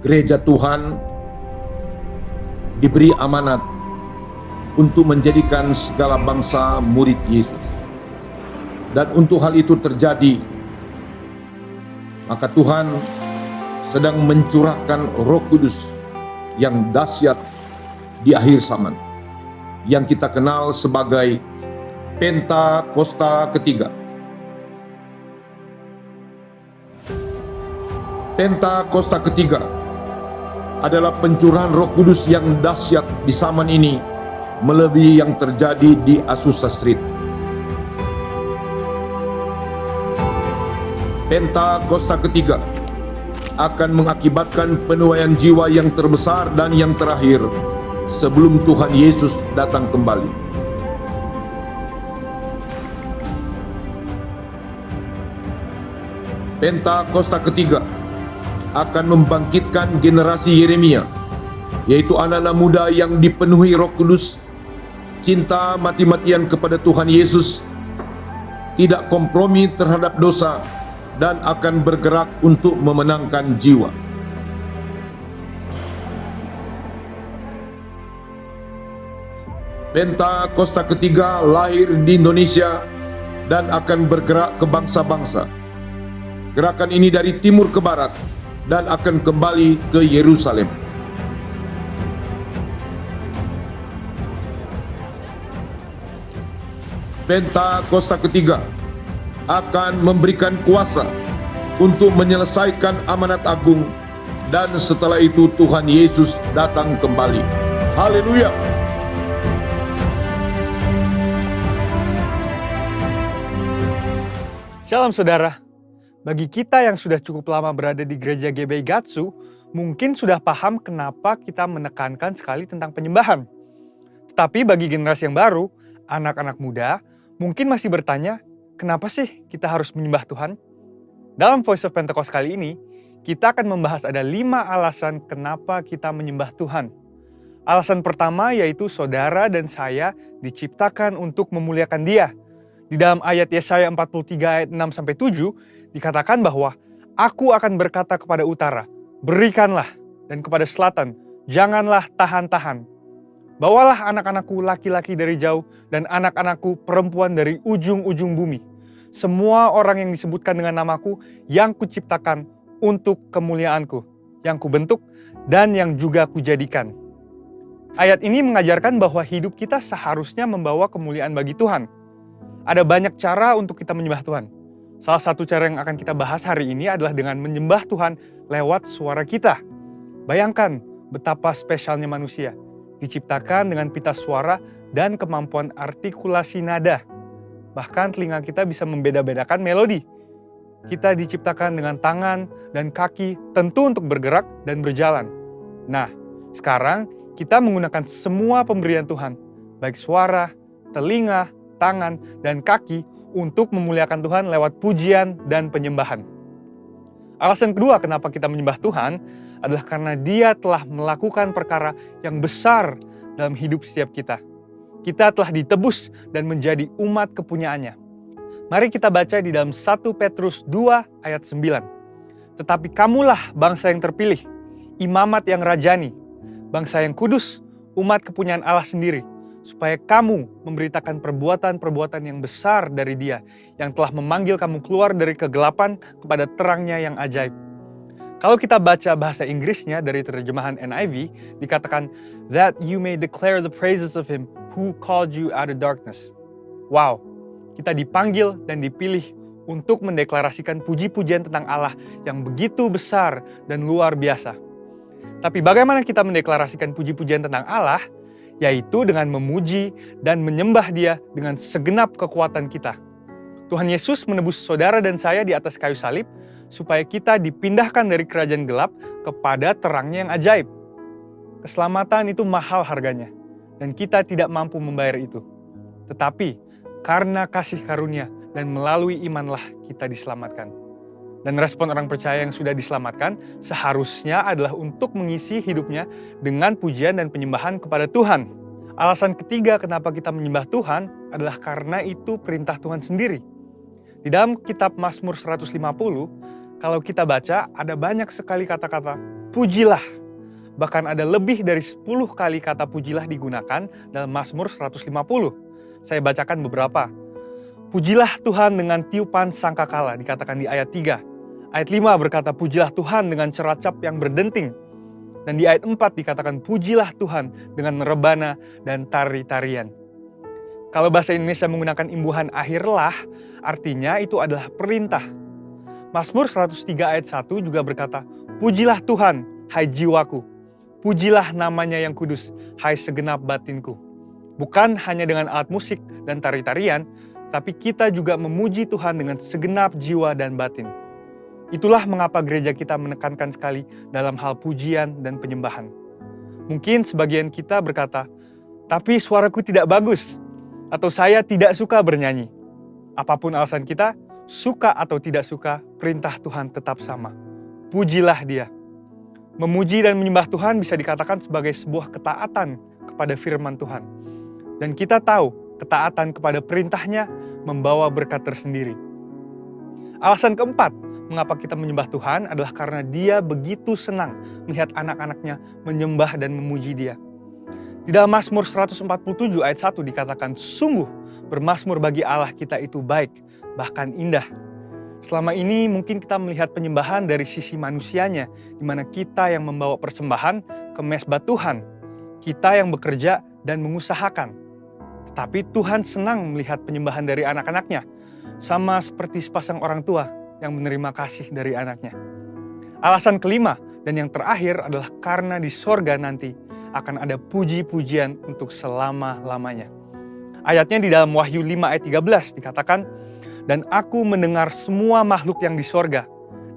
gereja Tuhan diberi amanat untuk menjadikan segala bangsa murid Yesus. Dan untuk hal itu terjadi, maka Tuhan sedang mencurahkan Roh Kudus yang dahsyat di akhir zaman, yang kita kenal sebagai Pentakosta ketiga. Pentakosta ketiga adalah pencurahan Roh Kudus yang dahsyat di zaman ini, melebihi yang terjadi di Azusa Street. Pentakosta ketiga akan mengakibatkan penuaian jiwa yang terbesar dan yang terakhir sebelum Tuhan Yesus datang kembali. Pentakosta ketiga akan membangkitkan generasi Yeremia, yaitu anak-anak muda yang dipenuhi Roh Kudus, cinta mati-matian kepada Tuhan Yesus, tidak kompromi terhadap dosa, dan akan bergerak untuk memenangkan jiwa. Pentakosta ketiga lahir di Indonesia dan akan bergerak ke bangsa-bangsa. Gerakan ini dari timur ke barat dan akan kembali ke Yerusalem. Pentakosta ketiga akan memberikan kuasa untuk menyelesaikan amanat agung, dan setelah itu Tuhan Yesus datang kembali. Haleluya! Shalom saudara, bagi kita yang sudah cukup lama berada di gereja GBI Gatsu, mungkin sudah paham kenapa kita menekankan sekali tentang penyembahan. Tetapi bagi generasi yang baru, anak-anak muda, mungkin masih bertanya, kenapa sih kita harus menyembah Tuhan? Dalam Voice of Pentecost kali ini, kita akan membahas ada 5 alasan kenapa kita menyembah Tuhan. Alasan pertama yaitu saudara dan saya diciptakan untuk memuliakan Dia. Di dalam ayat Yesaya 43 ayat 6-7 dikatakan bahwa Aku akan berkata kepada utara, berikanlah, dan kepada selatan, janganlah tahan-tahan. Bawalah anak-anakku laki-laki dari jauh dan anak-anakku perempuan dari ujung-ujung bumi. Semua orang yang disebutkan dengan namaku yang kuciptakan untuk kemuliaanku, yang kubentuk dan yang juga kujadikan. Ayat ini mengajarkan bahwa hidup kita seharusnya membawa kemuliaan bagi Tuhan. Ada banyak cara untuk kita menyembah Tuhan. Salah satu cara yang akan kita bahas hari ini adalah dengan menyembah Tuhan lewat suara kita. Bayangkan betapa spesialnya manusia, diciptakan dengan pita suara dan kemampuan artikulasi nada. Bahkan telinga kita bisa membeda-bedakan melodi. Kita diciptakan dengan tangan dan kaki tentu untuk bergerak dan berjalan. Nah, sekarang kita menggunakan semua pemberian Tuhan, baik suara, telinga, tangan, dan kaki untuk memuliakan Tuhan lewat pujian dan penyembahan. Alasan kedua kenapa kita menyembah Tuhan adalah karena Dia telah melakukan perkara yang besar dalam hidup setiap kita. Kita telah ditebus dan menjadi umat kepunyaannya. Mari kita baca di dalam 1 Petrus 2 ayat 9. Tetapi kamulah bangsa yang terpilih, imamat yang rajani, bangsa yang kudus, umat kepunyaan Allah sendiri, supaya kamu memberitakan perbuatan-perbuatan yang besar dari Dia yang telah memanggil kamu keluar dari kegelapan kepada terangnya yang ajaib. Kalau kita baca bahasa Inggrisnya dari terjemahan NIV, dikatakan, that you may declare the praises of Him who called you out of darkness. Wow, kita dipanggil dan dipilih untuk mendeklarasikan puji-pujian tentang Allah yang begitu besar dan luar biasa. Tapi bagaimana kita mendeklarasikan puji-pujian tentang Allah? Yaitu dengan memuji dan menyembah Dia dengan segenap kekuatan kita. Tuhan Yesus menebus saudara dan saya di atas kayu salib supaya kita dipindahkan dari kerajaan gelap kepada terangnya yang ajaib. Keselamatan itu mahal harganya dan kita tidak mampu membayar itu. Tetapi karena kasih karunia dan melalui imanlah kita diselamatkan. Dan respon orang percaya yang sudah diselamatkan seharusnya adalah untuk mengisi hidupnya dengan pujian dan penyembahan kepada Tuhan. Alasan ketiga kenapa kita menyembah Tuhan adalah karena itu perintah Tuhan sendiri. Di dalam kitab Mazmur 150, kalau kita baca ada banyak sekali kata-kata pujilah. Bahkan ada lebih dari 10 kali kata pujilah digunakan dalam Mazmur 150. Saya bacakan beberapa. Pujilah Tuhan dengan tiupan sangkakala, dikatakan di ayat 3. Ayat 5 berkata, pujilah Tuhan dengan ceracap yang berdenting. Dan di ayat 4 dikatakan, pujilah Tuhan dengan rebana dan tari-tarian. Kalau bahasa Indonesia menggunakan imbuhan akhirlah, artinya itu adalah perintah. Mazmur 103 ayat 1 juga berkata, pujilah Tuhan, hai jiwaku. Pujilah namanya yang kudus, hai segenap batinku. Bukan hanya dengan alat musik dan tari-tarian, tapi kita juga memuji Tuhan dengan segenap jiwa dan batin. Itulah mengapa gereja kita menekankan sekali dalam hal pujian dan penyembahan. Mungkin sebagian kita berkata, tapi suaraku tidak bagus, atau saya tidak suka bernyanyi. Apapun alasan kita, suka atau tidak suka, perintah Tuhan tetap sama. Pujilah Dia. Memuji dan menyembah Tuhan bisa dikatakan sebagai sebuah ketaatan kepada firman Tuhan. Dan kita tahu ketaatan kepada perintahnya membawa berkat tersendiri. Alasan keempat, mengapa kita menyembah Tuhan adalah karena Dia begitu senang melihat anak-anaknya menyembah dan memuji Dia. Di dalam Mazmur 147 ayat 1 dikatakan, sungguh bermazmur bagi Allah kita itu baik, bahkan indah. Selama ini mungkin kita melihat penyembahan dari sisi manusianya, di mana kita yang membawa persembahan ke mezbah Tuhan, kita yang bekerja dan mengusahakan. Tetapi Tuhan senang melihat penyembahan dari anak-anaknya, sama seperti sepasang orang tua yang menerima kasih dari anaknya. Alasan kelima dan yang terakhir adalah karena di sorga nanti akan ada puji-pujian untuk selama-lamanya. Ayatnya di dalam Wahyu 5 ayat 13 dikatakan, dan aku mendengar semua makhluk yang di sorga,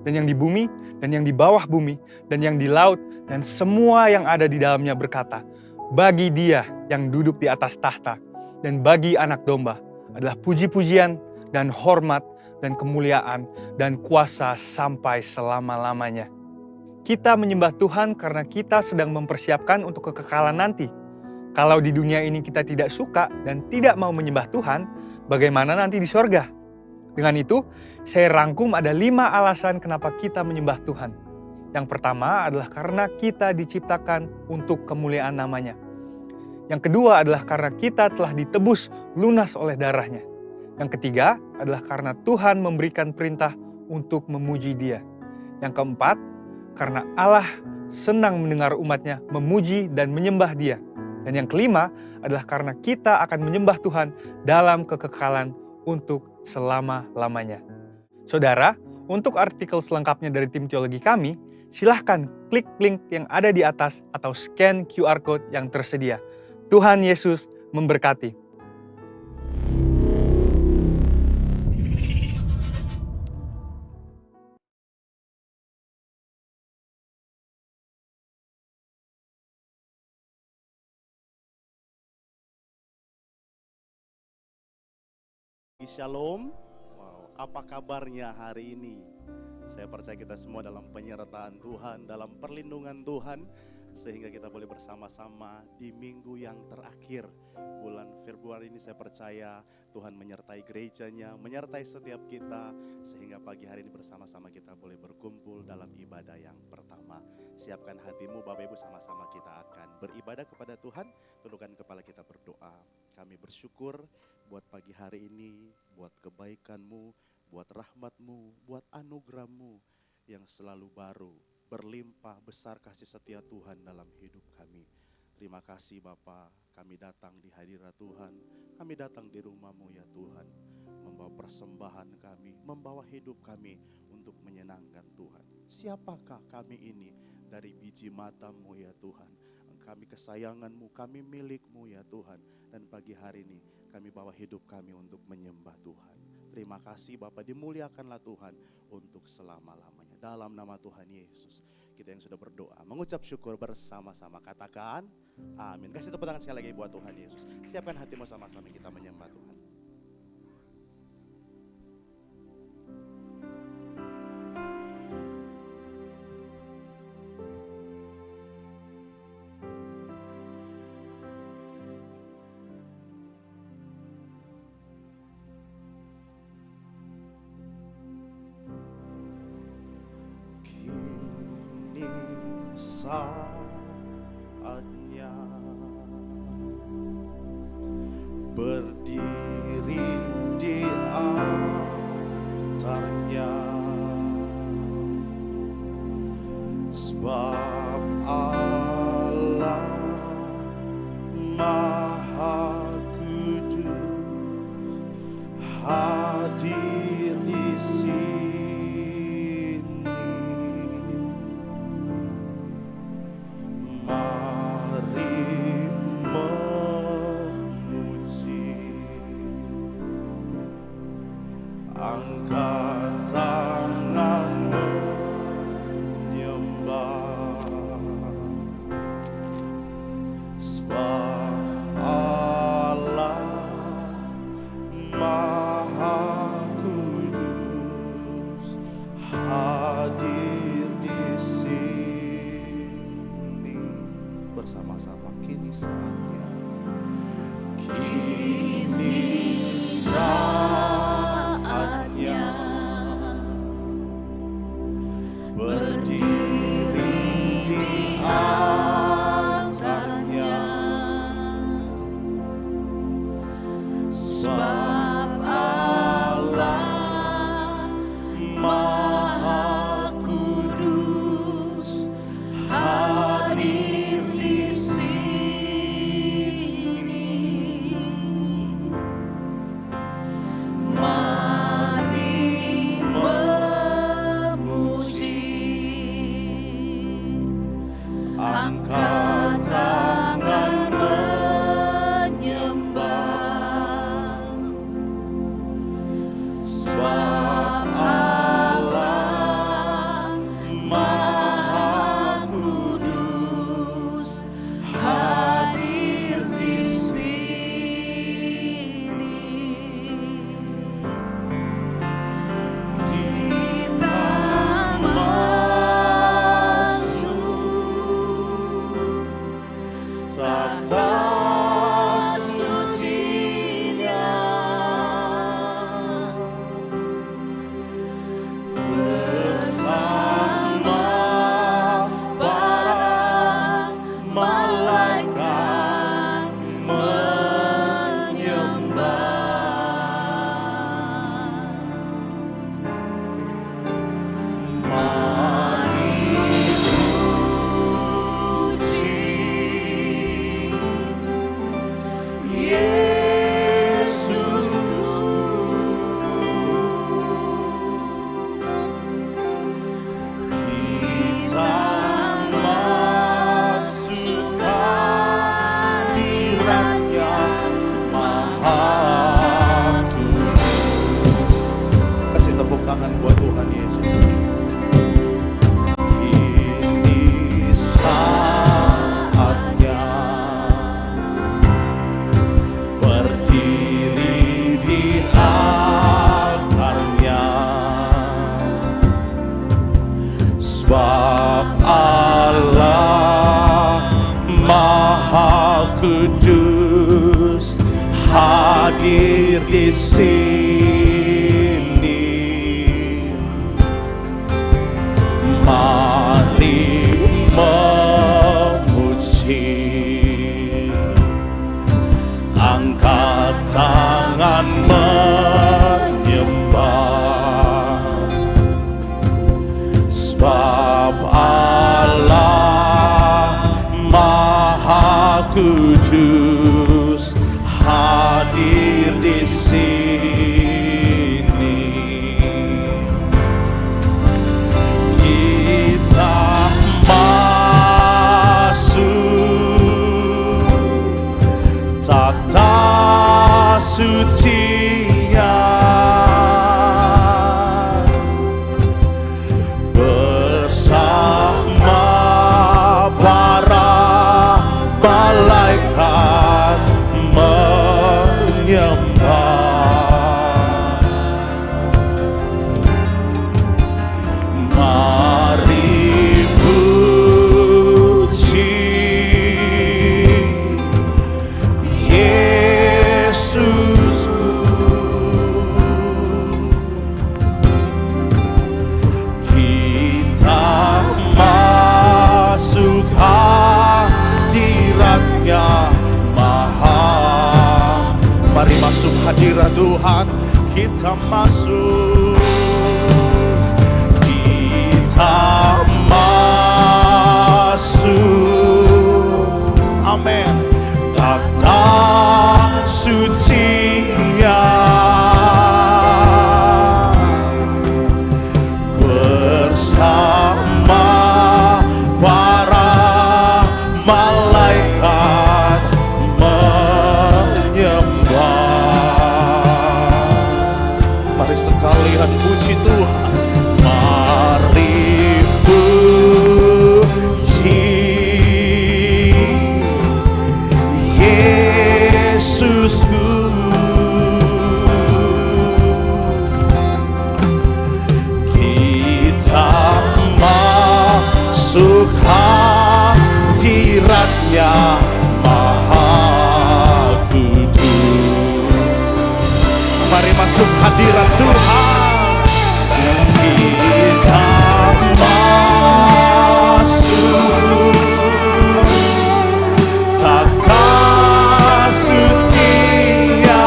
dan yang di bumi, dan yang di bawah bumi, dan yang di laut, dan semua yang ada di dalamnya berkata, bagi Dia yang duduk di atas tahta, dan bagi anak domba adalah puji-pujian, dan hormat, dan kemuliaan, dan kuasa sampai selama-lamanya. Kita menyembah Tuhan karena kita sedang mempersiapkan untuk kekekalan nanti. Kalau di dunia ini kita tidak suka dan tidak mau menyembah Tuhan, bagaimana nanti di sorga? Dengan itu, saya rangkum ada 5 alasan kenapa kita menyembah Tuhan. Yang pertama adalah karena kita diciptakan untuk kemuliaan namanya. Yang kedua adalah karena kita telah ditebus lunas oleh darahnya. Yang ketiga adalah karena Tuhan memberikan perintah untuk memuji Dia. Yang keempat, karena Allah senang mendengar umatnya memuji dan menyembah Dia. Dan yang kelima adalah karena kita akan menyembah Tuhan dalam kekekalan untuk selama-lamanya. Saudara, untuk artikel selengkapnya dari tim teologi kami, silahkan klik link yang ada di atas atau scan QR Code yang tersedia. Tuhan Yesus memberkati. Shalom. Wow, apa kabarnya hari ini? Saya percaya kita semua dalam penyertaan Tuhan, dalam perlindungan Tuhan, sehingga kita boleh bersama-sama di minggu yang terakhir bulan Februari ini. Saya percaya Tuhan menyertai gerejanya, menyertai setiap kita, sehingga pagi hari ini bersama-sama kita boleh berkumpul dalam ibadah yang pertama. Siapkan hatimu Bapak Ibu, sama-sama kita akan beribadah kepada Tuhan. Tundukkan kepala kita berdoa. Kami bersyukur buat pagi hari ini, buat kebaikan-Mu, buat rahmat-Mu, buat anugerah-Mu yang selalu baru, berlimpah besar kasih setia Tuhan dalam hidup kami. Terima kasih Bapa, kami datang di hadirat Tuhan, kami datang di rumah-Mu ya Tuhan, membawa persembahan kami, membawa hidup kami untuk menyenangkan Tuhan. Siapakah kami ini dari biji mata-Mu ya Tuhan? Kami kesayangan-Mu, kami milik-Mu ya Tuhan. Dan pagi hari ini kami bawa hidup kami untuk menyembah Tuhan. Terima kasih Bapa, dimuliakanlah Tuhan untuk selama-lamanya. Dalam nama Tuhan Yesus, kita yang sudah berdoa, mengucap syukur bersama-sama, katakan amin. Kasih tepuk tangan sekali lagi buat Tuhan Yesus. Siapkan hatimu, sama-sama kita menyembah Tuhan. berdiri di altarnya, sebab Allah Maha Kudus hadir di sini. Mari memuji, angkat tangan menyembah, sebab Allah Maha Kudus hadir di sini. Bersama-sama, kini saatnya, kini saatnya berdiri di altarnya, sebab Allah Maha Kudus hadir di sini. Mari memuji, angkat tangan menyembah, sebab Allah Maha Kudus hadir di sini. Kita masuk tata suci-Nya, bersama para malaikat menyembah. Mari puji Yesusku, kita masuk hadirat-Nya Maha Kudus. Kasih tepuk tangan buat Tuhan Yesus. Kini saatnya berdiri di altarnya, sebab Allah Maha Kudus hadir di sini. Mari memuji, angkat tangan menyembah, sebab Allah Maha Kudus hadir di sini. Kita masuk tata suci-Nya, bersama para malaikat menyembah. Mari puji Yesus Tuhan, kita masuk, kita masuk, amin, tata sucinya bersama para malaikat menyembah. Mari sekalian puji Tuhan, mari puji Yesusku. Kita masuk hadiratnya Maha Kudus. Mari masuk hadirat Tuhan. Kita masuk tata sucinya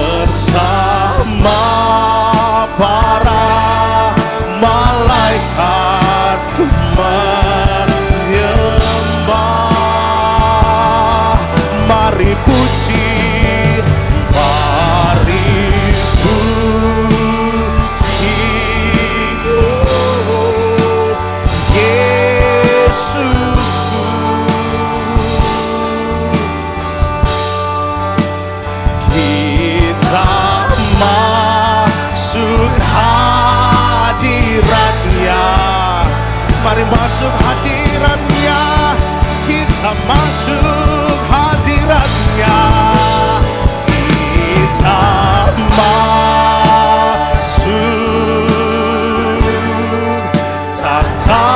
bersama para malaikat menyembah. Mari puji, mari puji Yesusku. Kita masuk hadiratnya, mari masuk hadiratnya, kita masuk hadiratnya, kita masuk tata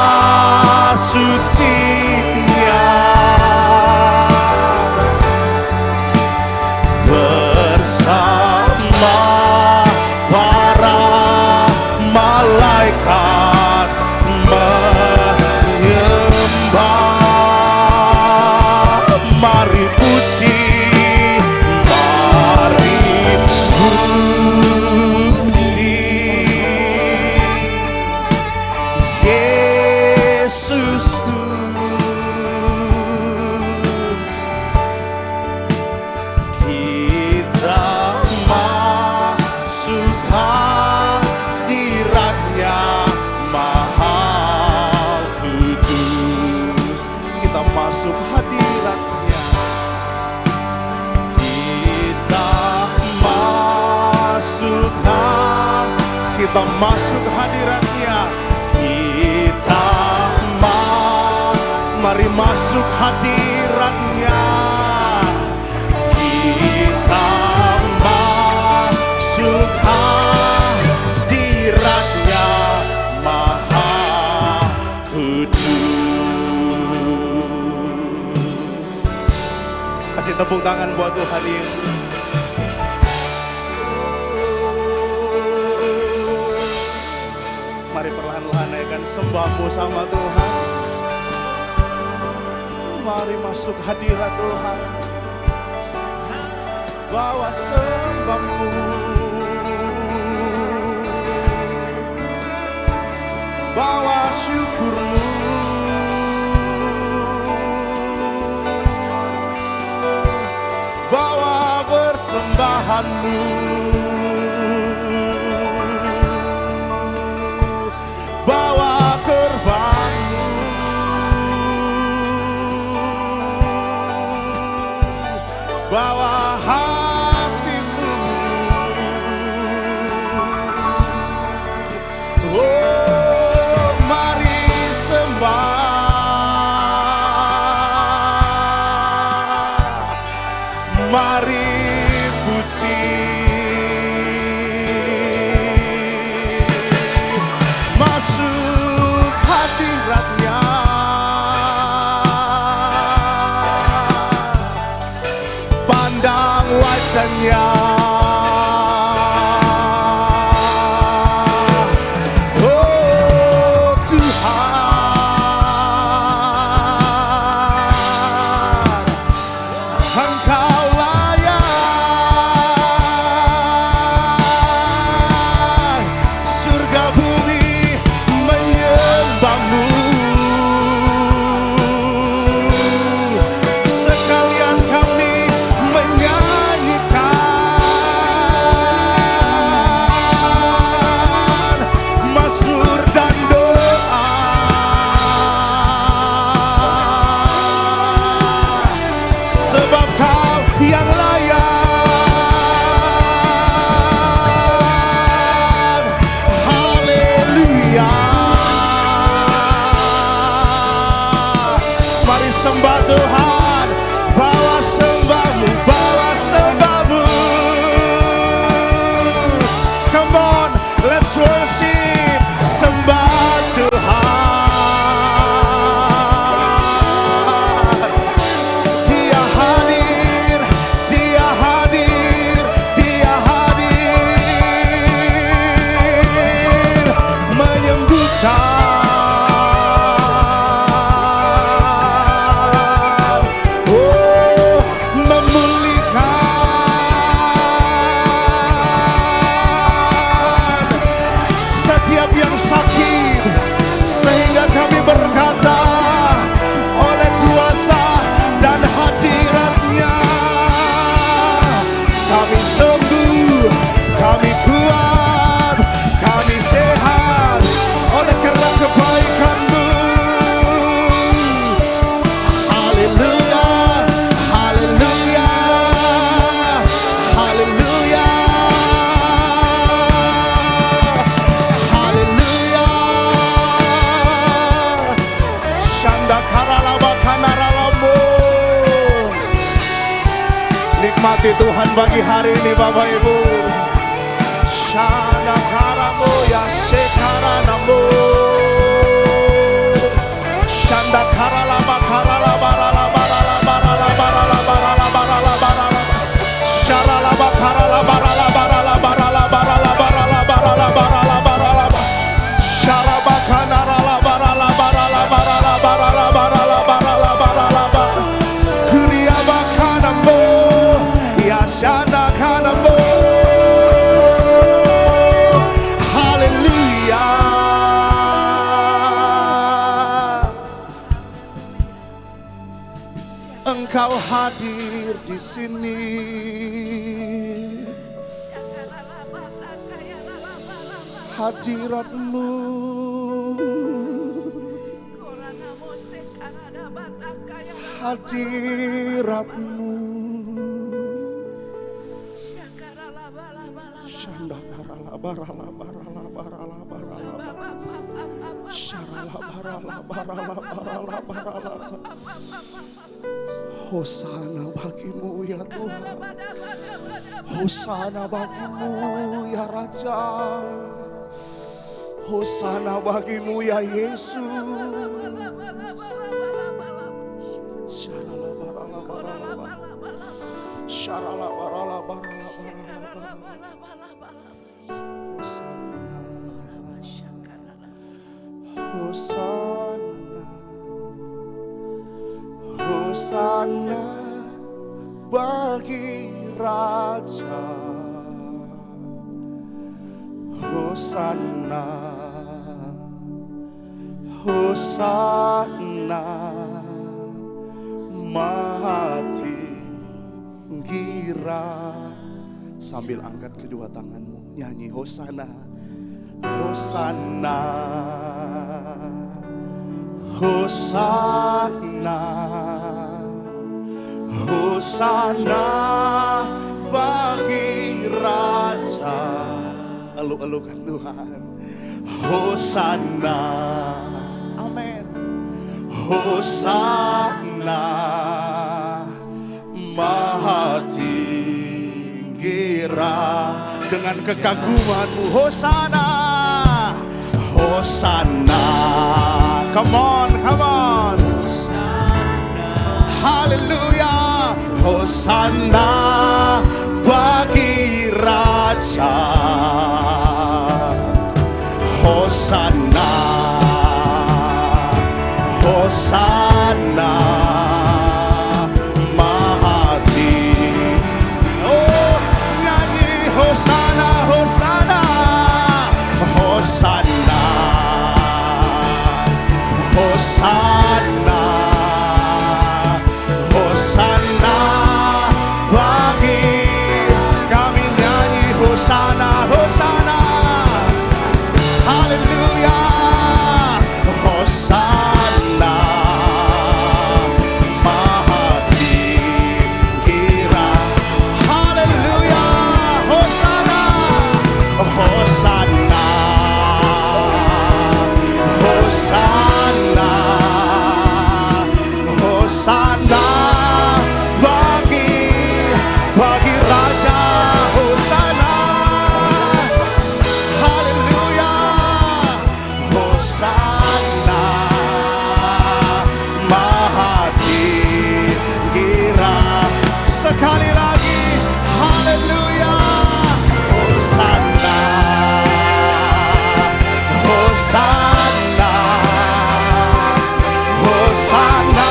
sucinya bersama para malaikat menyembah. Mari puji, mari puji Yesusku. Kita masuk hadiratnya Maha Kudus. Kita masuk hadiratnya, kita masuk kita masuk hadiratnya, kita mari masuk hadiratnya, kita masuk hadiratnya Maha Kudus. Kasih tepuk tangan buat Tuhan Yesus. Mari perlahan-lahan naikkan sembahmu sama Tuhan. Mari masuk hadirat Tuhan, bawa sembahmu, bawa syukurmu, bawa persembahanmu, bawa korbanmu, bawa hatimu. Oh, mari sembah, mari puji, masuk hadiratnya, pandang wajahnya. Oh Tuhan, sembah Tuhan, bawa sembahmu, bawa sembahmu. Come on, let's worship, sembah Tuhan. Dia hadir, Dia hadir, Dia hadir, menyembuhkan, oh, memulihkan setiap yang sakit, sehingga kami berkata, oleh kuasa dan hadirat-Nya kami sembuh, kami kuat, kami sehat, oleh karena kebaikan-Mu. Haleluya, haleluya, haleluya, haleluya. Shanda karalaba kanaralamu. Nikmati Tuhan bagi hari ini Bapak Ibu. Shanda karamu ya sekaranamu. Shanda karalaba karalaba ralaba ralaba ralaba ralaba ralaba ralaba ralaba. Sharalaba karalaba ralaba ralaba ralaba ralaba ralaba ralaba ralaba ralaba. Sharaba kanaralaba ralaba ralaba ralaba ralaba ralaba ralaba ralaba. Kuriaba kanambo ya shanda kanambo. Haleluya. Engkau hadir di sini. Hadirat-Mu, hadirat-Mu. Shanda karalaba ralaba ralaba ralaba ralaba. Sharalaba ralaba ralaba ralaba ralaba. Hosana bagimu ya Tuhan, Hosana bagimu ya Raja, Hosana bagimu ya Yesus. Hosana, Hosana bagi Raja, Hosana, Hosana Maha tinggi. Sambil angkat kedua tanganmu, nyanyi Hosana, Hosana, Hosana, Hosana bagi Raja. Eluk-elukan Tuhan. Hosana, amin. Hosana Maha tinggi dengan kekagumanmu. Hosana, Hosana, come on, come on. Haleluya, Hosana bagi Raja, Hosana, Hosana Maha tinggi. Oh, nyanyi Hosana, Hosana, Hosana, Hosana, Hosana bagi kami, nyanyi Hosana, Hosana, haleluya, Hosana, Hosana bagi Raja, Hosana, haleluya, Hosana, Maha tinggi. Sekali lagi, haleluya, Hosana, Hosana, Hosana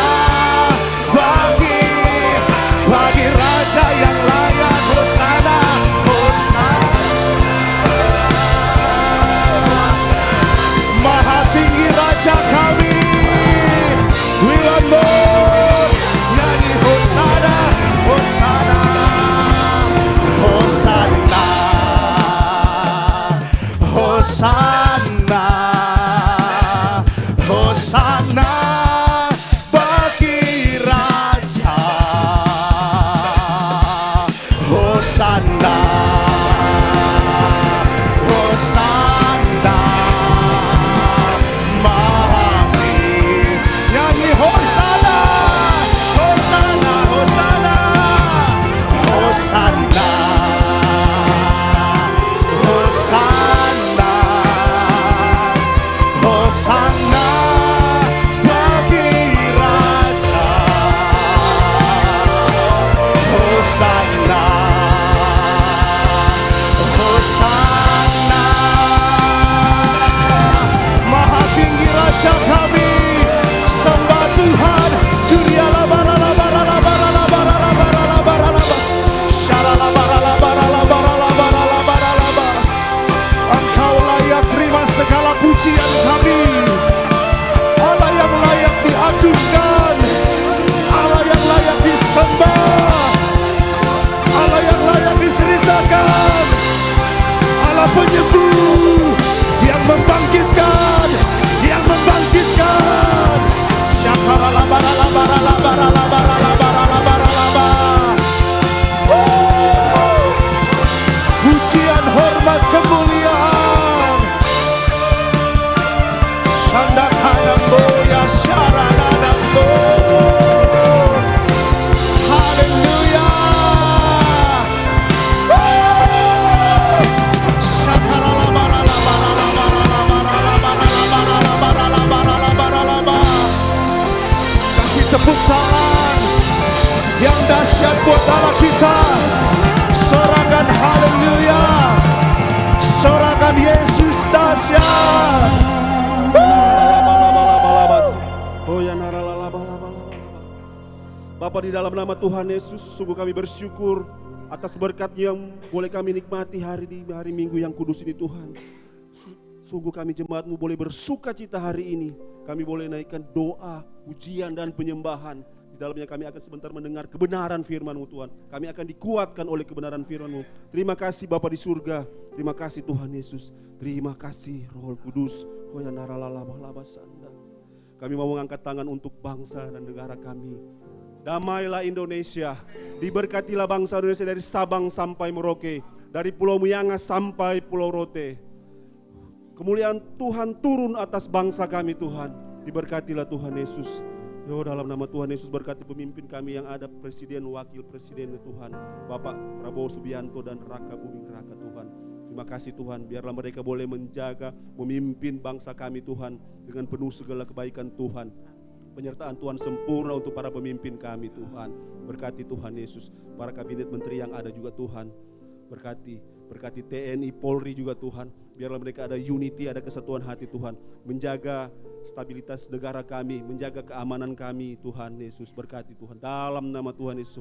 bagi Raja yang layak. Hosana, Hosana, Maha tinggi Raja kami. We want more. Nyanyi Hosana, Hosana, Hosana, Hosana, Hosana bagi Raja, Hosana, Hosana, Maha tinggi. Nyanyi Hosana, Hosana, Hosana, Hosana, Hosana, Hosana bagi Raja, Hosana, Hosana, Maha tinggi Raja kami. Sembah Tuhan. Duriala barala barala barala barala barala barala shalala barala barala barala barala barala. Engkau layak terima segala pujian kami. Allah yang layak diagungkan, Allah yang layak disembah, Allah yang layak diceritakan, Allah penyembuh yang membangkitkan, yang membangkitkan. Syakarala barala barala barala barala barala barala. Pujian, hormat, kemuliaan. Shandakanambo ya sharanambo. Haleluya. Shakarala barala barala barala barala barala barala barala barala barala. Kasih tepuk tangan yang dahsyat buat Allah kita. Sorakan haleluya, sorakan Yesus dahsyat. Bapa, di dalam nama Tuhan Yesus, sungguh kami bersyukur atas berkat-Nya yang boleh kami nikmati hari Minggu yang kudus ini Tuhan. Sungguh kami jemaat-Mu boleh bersuka cita hari ini. Kami boleh naikkan doa, pujian dan penyembahan. Di dalamnya kami akan sebentar mendengar kebenaran firman-Mu Tuhan. Kami akan dikuatkan oleh kebenaran firman-Mu. Terima kasih Bapa di surga. Terima kasih Tuhan Yesus. Terima kasih Roh Kudus. Kami mau mengangkat tangan untuk bangsa dan negara kami. Damailah Indonesia. Diberkatilah bangsa Indonesia dari Sabang sampai Merauke. Dari Pulau Miangas sampai Pulau Rote. Kemuliaan Tuhan turun atas bangsa kami Tuhan. Diberkatilah Tuhan Yesus. Yo, dalam nama Tuhan Yesus berkati pemimpin kami yang ada, Presiden, Wakil Presiden Tuhan, Bapak Prabowo Subianto dan Raka Buming Raka Tuhan. Terima kasih Tuhan, biarlah mereka boleh menjaga, memimpin bangsa kami Tuhan dengan penuh segala kebaikan Tuhan. Penyertaan Tuhan sempurna untuk para pemimpin kami Tuhan. Berkati Tuhan Yesus, para kabinet menteri yang ada juga Tuhan. Berkati TNI, Polri juga Tuhan. Biarlah mereka ada unity, ada kesatuan hati Tuhan. Menjaga stabilitas negara kami, menjaga keamanan kami Tuhan Yesus. Berkati Tuhan. Dalam nama Tuhan Yesus.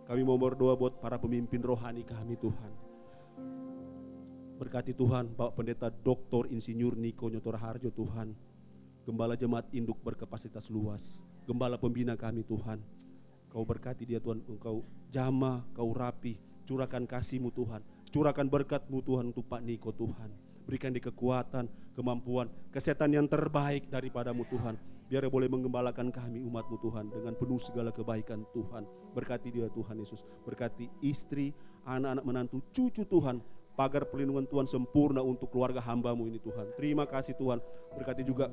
Kami mau berdoa buat para pemimpin rohani kami Tuhan. Berkati Tuhan Bapak Pendeta Dr. Insinyur Niko Nyotora Harjo Tuhan. Gembala jemaat induk berkapasitas luas. Gembala pembina kami Tuhan. Kau berkati dia Tuhan, Engkau jamah, Kau rapi, curahkan kasih-Mu Tuhan, curahkan berkat-Mu Tuhan untuk Pak Niko Tuhan. Berikan dia kekuatan, kemampuan, kesehatan yang terbaik daripada-Mu Tuhan. Biar dia boleh menggembalakan kami umat-Mu Tuhan dengan penuh segala kebaikan Tuhan. Berkati dia Tuhan Yesus, berkati istri, anak-anak menantu, cucu Tuhan. Pagar perlindungan Tuhan sempurna untuk keluarga hamba-Mu ini Tuhan. Terima kasih Tuhan, berkati juga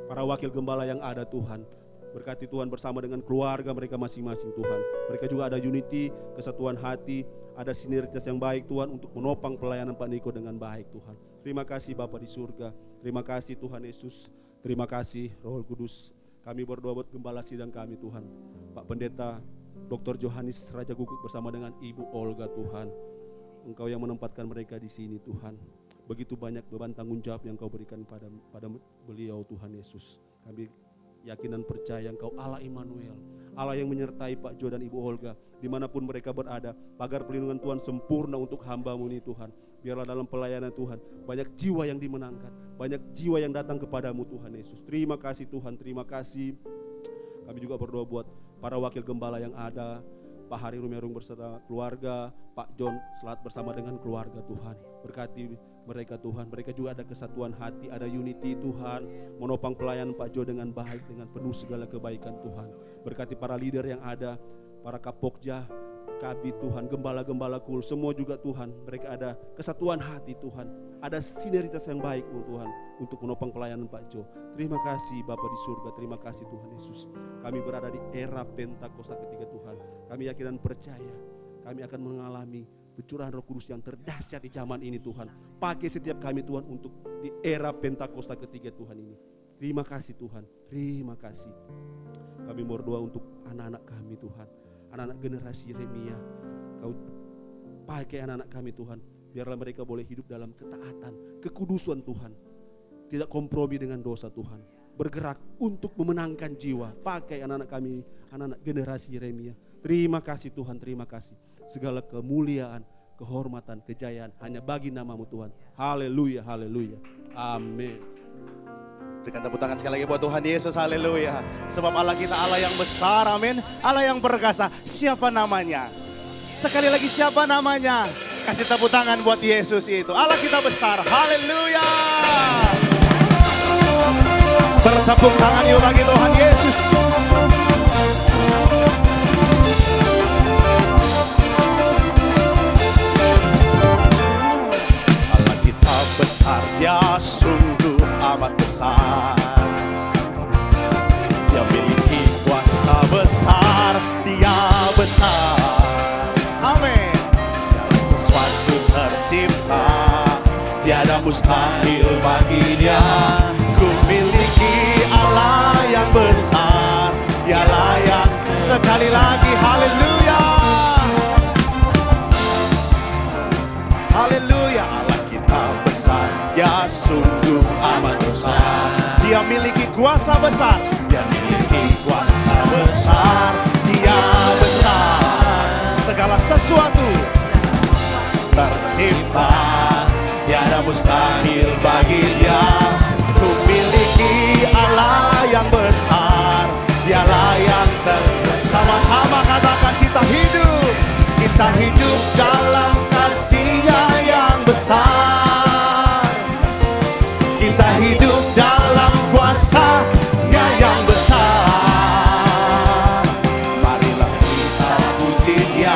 para wakil gembala yang ada Tuhan. Berkati Tuhan bersama dengan keluarga mereka masing-masing Tuhan. Mereka juga ada unity, kesatuan hati, ada sinergitas yang baik Tuhan untuk menopang pelayanan Pak Niko dengan baik Tuhan. Terima kasih Bapa di surga. Terima kasih Tuhan Yesus. Terima kasih Roh Kudus. Kami berdoa buat gembala sidang kami Tuhan. Pak Pendeta Dr. Johannes Raja Guguk bersama dengan Ibu Olga Tuhan. Engkau yang menempatkan mereka di sini Tuhan. Begitu banyak beban tanggung jawab yang Kau berikan pada beliau Tuhan Yesus. Kami yakin dan percaya Engkau Allah Immanuel, Allah yang menyertai Pak Jo dan Ibu Olga dimanapun mereka berada. Pagar perlindungan Tuhan sempurna untuk hamba-Mu ini Tuhan. Biarlah dalam pelayanan Tuhan banyak jiwa yang dimenangkan, banyak jiwa yang datang kepadamu Tuhan Yesus. Terima kasih Tuhan, terima kasih. Kami juga berdoa buat para wakil gembala yang ada, Pak Hari Rumerung beserta keluarga, Pak John Selat bersama dengan keluarga Tuhan. Berkati mereka Tuhan, mereka juga ada kesatuan hati, ada unity Tuhan, menopang pelayanan Pak Jo dengan baik, dengan penuh segala kebaikan Tuhan. Berkati para leader yang ada, para Kapokja, Kabid Tuhan, gembala-gembala kul, semua juga Tuhan, mereka ada kesatuan hati Tuhan, ada sinergitas yang baik Tuhan untuk menopang pelayanan Pak Jo. Terima kasih Bapa di surga, terima kasih Tuhan Yesus. Kami berada di era Pentakosta ketiga Tuhan. Kami yakin dan percaya kami akan mengalami pencurahan Roh Kudus yang terdahsyat di zaman ini Tuhan. Pakai setiap kami Tuhan untuk di era Pentakosta ketiga Tuhan ini. Terima kasih Tuhan, terima kasih. Kami berdoa untuk anak-anak kami Tuhan, anak-anak generasi Yeremia. Kau pakai anak-anak kami Tuhan, biarlah mereka boleh hidup dalam ketaatan, kekudusan Tuhan. Tidak kompromi dengan dosa Tuhan. Bergerak untuk memenangkan jiwa. Pakai anak-anak kami, anak-anak generasi Yeremia. Terima kasih Tuhan, terima kasih. Segala kemuliaan, kehormatan, kejayaan hanya bagi nama-Mu Tuhan. Haleluya, haleluya. Amin. Berikan tepuk tangan sekali lagi buat Tuhan Yesus, haleluya. Sebab Allah kita Allah yang besar, amin. Allah yang perkasa. Siapa namanya? Sekali lagi siapa namanya? Kasih tepuk tangan buat Yesus itu. Allah kita besar, haleluya. Bertepuk tangan yuk bagi Tuhan Yesus. Allah kita besar, Dia sungguh amat besar. Dia miliki kuasa besar, Dia besar. Amin. Segala sesuatu tercipta, tiada mustahil bagi Dia. Ku miliki Allah yang besar, Dia layak. Sekali lagi haleluya. Haleluya. Allah kita besar, Dia sungguh amat besar. Dia miliki kuasa besar, Dia miliki kuasa besar. Dia besar. Segala sesuatu tercipta, tiada mustahil bagi Dia. Ku miliki Allah yang besar, Dia layak. Sama-sama katakan kita hidup dalam kasih-Nya yang besar. Kita hidup dalam kuasa-Nya yang besar. Marilah kita puji Dia,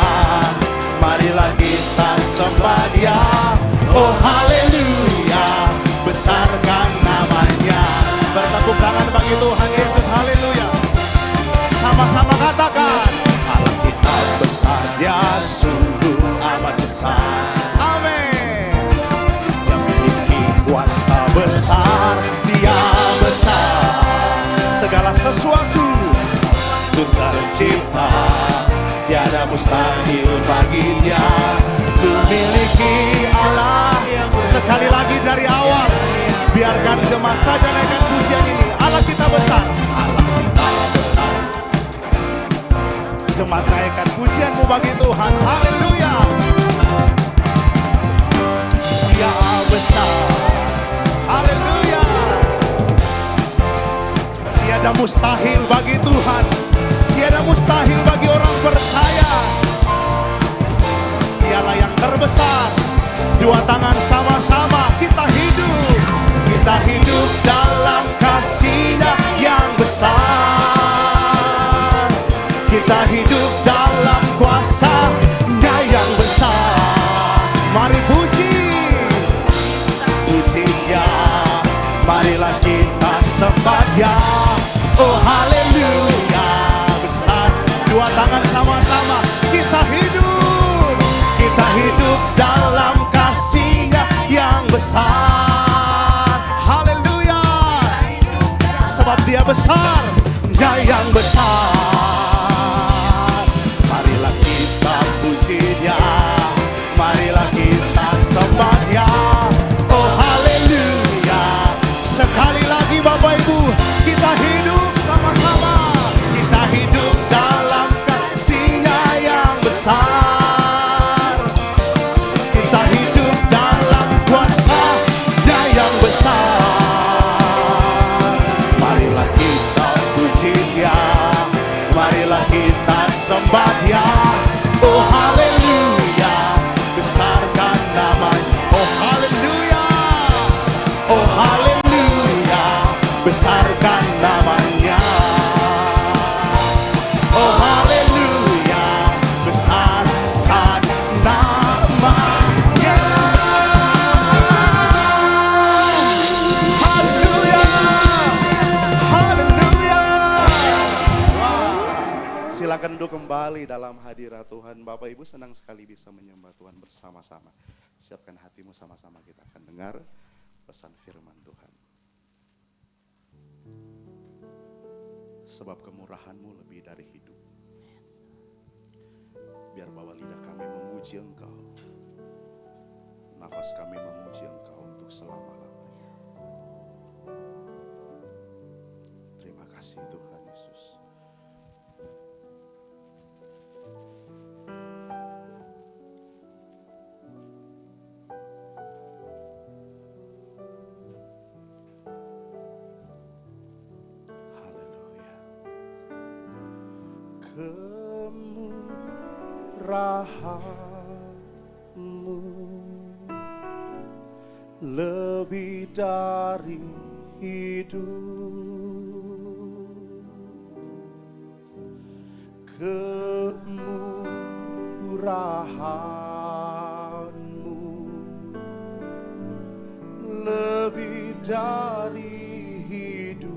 marilah kita sembah Dia. Oh haleluya, besarkan namanya. Bertepuk tangan bagi Tuhan Yesus, haleluya. Sama-sama katakan, Allah kita besar, Dia sungguh amat besar. Amin. Dia memiliki kuasa besar, Dia besar. Segala sesuatu itu tercipta, tiada mustahil bagi Dia. Ku miliki Allah. Sekali lagi dari awal, biarkan jemaat saja naikkan pujian ini. Allah kita besar, Allah kita besar. Jemaat naikkan pujianmu bagi Tuhan, haleluya. Dia besar, haleluya. Tiada mustahil bagi Tuhan, tiada mustahil bagi orang percaya. Dialah yang terbesar. Dua tangan sama-sama kita hidup dalam kasih-Nya yang besar. Kita hidup dalam kuasa-Nya yang besar. Mari puji Dia, marilah kita sembah Dia. Oh haleluya, besar. Dua tangan sama-sama, kita hidup dalam kasih-Nya yang besar. Haleluya, sebab Dia besar, Dia yang besar. Marilah kita puji Dia, marilah kita sembah Dia. Oh haleluya, sekali lagi Bapak Ibu, kita hidup sama-sama, kita hidup dalam kasih-Nya yang besar, kita hidup dalam kuasa-Nya yang besar. Marilah kita puji Dia, marilah kita sembah Dia. Oh haleluya, besarkan namanya. Oh haleluya, oh haleluya, besarkan namanya. Oh haleluya, besarkan namanya. Haleluya, haleluya. Silakan duduk kembali dalam hadirat Tuhan. Bapak Ibu, senang sekali bisa menyembah Tuhan bersama-sama. Siapkan hatimu, sama-sama kita akan dengar pesan firman Tuhan. Sebab kemurahan-Mu lebih dari hidup. Biar bawa lidah kami memuji Engkau, nafas kami memuji Engkau untuk selama-lamanya. Terima kasih Tuhan Yesus. Haleluya. Kemurahan-Mu lebih dari hidup. Kemurahan-Mu lebih dari hidup.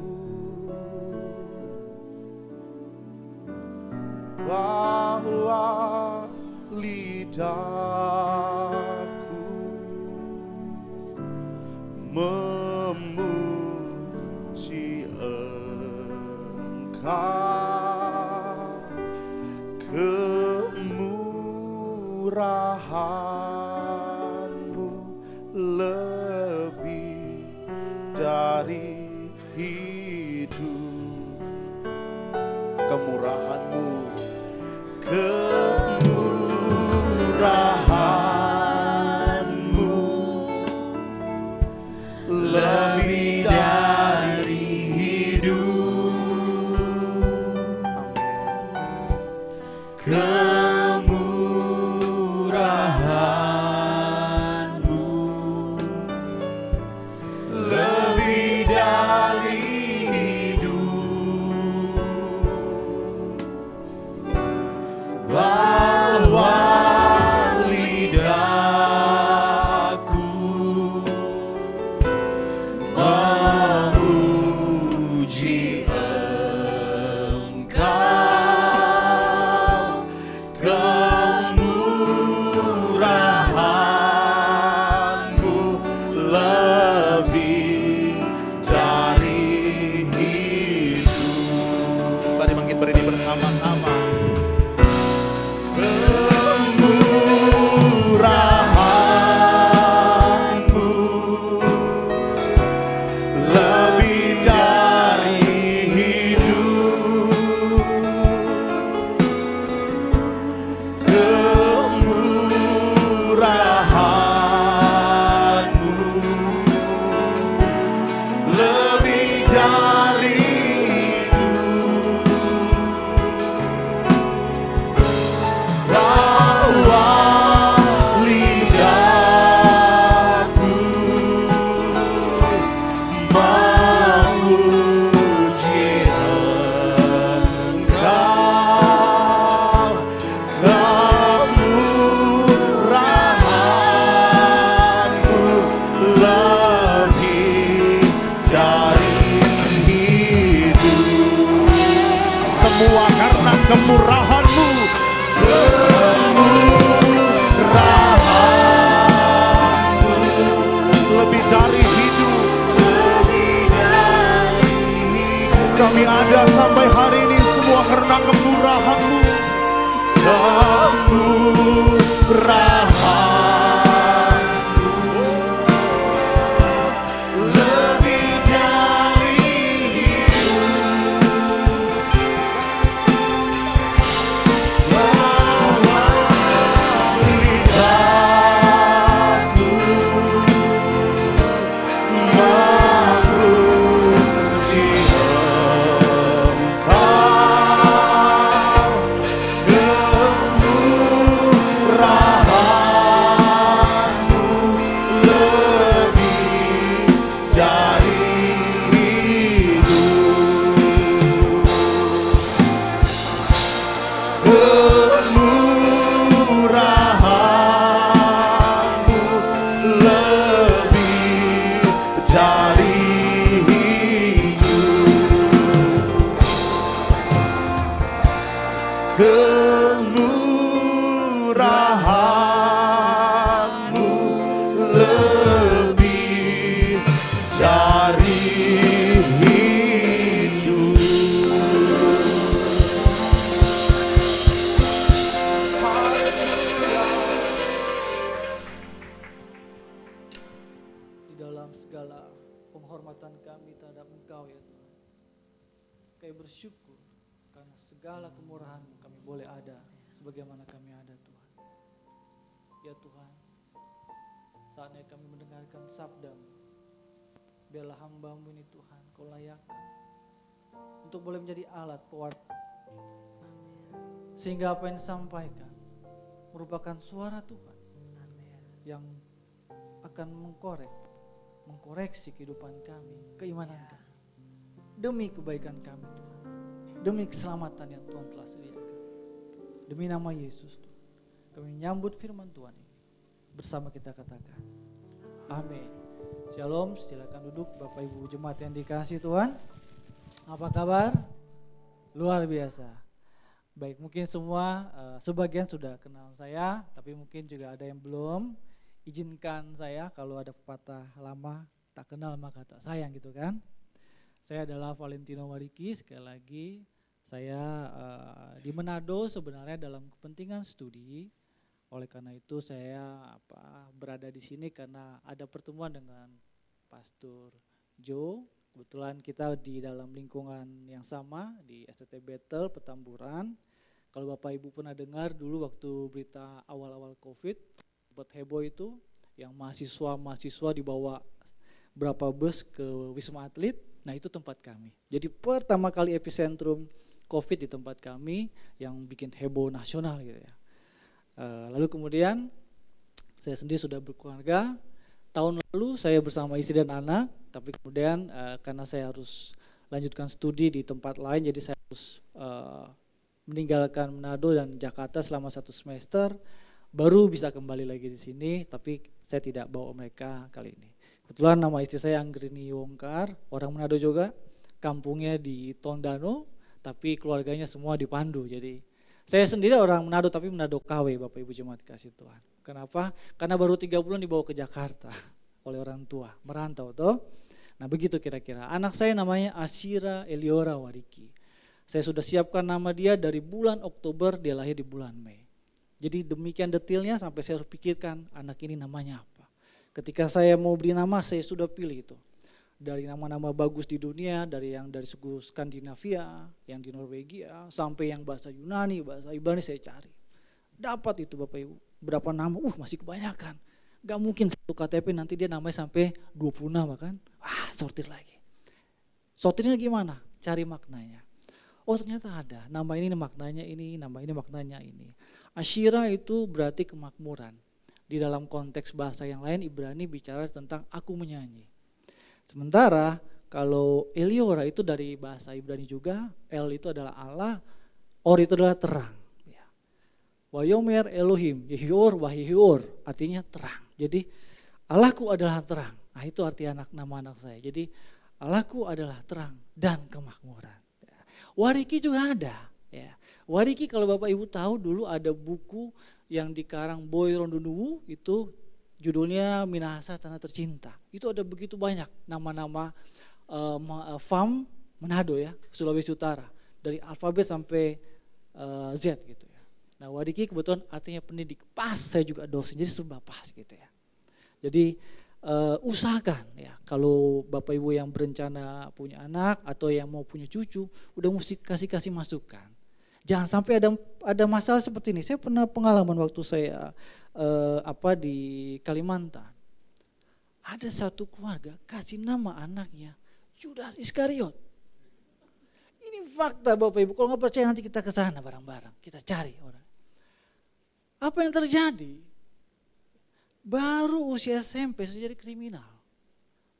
Bahwa lidahku memuji Engkau, kemurahan-Mu lebih dari hidup. Kemurahan-Mu, kemurahan-Mu lebih dari hidup. Amin. Kemurahan kemurahan-Mu, lebih dari hidup. Kami ada sampai hari ini semua karena kemurahan-Mu. Lebih dari kemurahan-Mu lebih dari hidup. Di dalam segala penghormatan kami terhadap Engkau ya Tuhan, kami bersyukur karena segala kemurahan-Mu kami boleh ada sebagaimana kami ada Tuhan. Ya Tuhan, saatnya kami mendengarkan sabda-Mu. Biarlah hamba-Mu ini Tuhan Kau layakkan untuk boleh menjadi alat pewarta, sehingga apa yang disampaikan merupakan suara Tuhan yang akan mengkoreksi kehidupan kami, keimanan kami, demi kebaikan kami Tuhan, demi keselamatan yang Tuhan telah sediakan. Demi nama Yesus Tuhan, kami menyambut firman Tuhan ini. Bersama kita katakan, amin. Shalom, silakan duduk Bapak Ibu jemaat yang dikasihi Tuhan. Apa kabar? Luar biasa. Baik, mungkin semua sebagian sudah kenal saya, tapi mungkin juga ada yang belum. Izinkan saya kalau ada pepatah lama, tak kenal maka tak sayang gitu kan. Saya adalah Valentino Wariki, sekali lagi saya di Manado sebenarnya dalam kepentingan studi. Oleh karena itu saya berada di sini karena ada pertemuan dengan Pastor Joe. Kebetulan kita di dalam lingkungan yang sama di STT Bethel Petamburan. Kalau Bapak Ibu pernah dengar dulu waktu berita awal-awal COVID, buat heboh itu yang mahasiswa dibawa berapa bus ke Wisma Atlet. Nah itu tempat kami. Jadi pertama kali epicentrum COVID di tempat kami yang bikin heboh nasional gitu ya. Lalu kemudian saya sendiri sudah berkeluarga. Tahun lalu saya bersama istri dan anak, tapi kemudian karena saya harus lanjutkan studi di tempat lain, jadi saya harus meninggalkan Manado dan Jakarta selama 1 semester, baru bisa kembali lagi di sini, tapi saya tidak bawa mereka kali ini. Kebetulan nama istri saya Anggrini Wongkar, orang Manado juga, kampungnya di Tondano, tapi keluarganya semua di Pandu. Jadi saya sendiri orang Manado, tapi Manado KW, Bapak Ibu jemaat kasih Tuhan. Kenapa? Karena baru 3 bulan dibawa ke Jakarta oleh orang tua, merantau toh. Nah begitu kira-kira. Anak saya namanya Asyira Eliora Wariki. Saya sudah siapkan nama dia dari bulan Oktober, dia lahir di bulan Mei. Jadi demikian detailnya sampai saya harus pikirkan anak ini namanya apa. Ketika saya mau beri nama, saya sudah pilih itu. Dari nama-nama bagus di dunia, dari yang dari suku Skandinavia, yang di Norwegia, sampai yang bahasa Yunani, bahasa Ibrani saya cari. Dapat itu Bapak Ibu, berapa nama, masih kebanyakan. Gak mungkin satu KTP nanti dia namanya sampai 20 nama kan. Sortir lagi. Sortirnya gimana? Cari maknanya. Oh ternyata ada, nama ini maknanya ini, nama ini maknanya ini. Asyira itu berarti kemakmuran. Di dalam konteks bahasa yang lain Ibrani bicara tentang aku menyanyi. Sementara kalau Eliora itu dari bahasa Ibrani juga, El itu adalah Allah, Or itu adalah terang. Wayomer Elohim, Yehior, Wahior, artinya terang. Jadi Allahku adalah terang. Nah itu arti nama anak saya. Jadi Allahku adalah terang dan kemakmuran. Wariki juga ada. Ya. Wariki kalau Bapak Ibu tahu dulu ada buku yang dikarang Boy Rondonuwu itu judulnya Minahasa Tanah Tercinta. Itu ada begitu banyak nama-nama farm Manado ya, Sulawesi Utara. Dari alfabet sampai Z gitu ya. Nah Wariki kebetulan artinya pendidik, pas saya juga dosen, jadi serba pas gitu ya. Jadi usahakan ya kalau Bapak Ibu yang berencana punya anak atau yang mau punya cucu, udah mesti kasih masukan. Jangan sampai ada masalah seperti ini. Saya pernah pengalaman waktu saya di Kalimantan. Ada satu keluarga kasih nama anaknya Yudas Iskariot. Ini fakta Bapak Ibu. Kalau nggak percaya nanti kita ke sana bareng-bareng, kita cari orang. Apa yang terjadi? Baru usia SMP sudah jadi kriminal.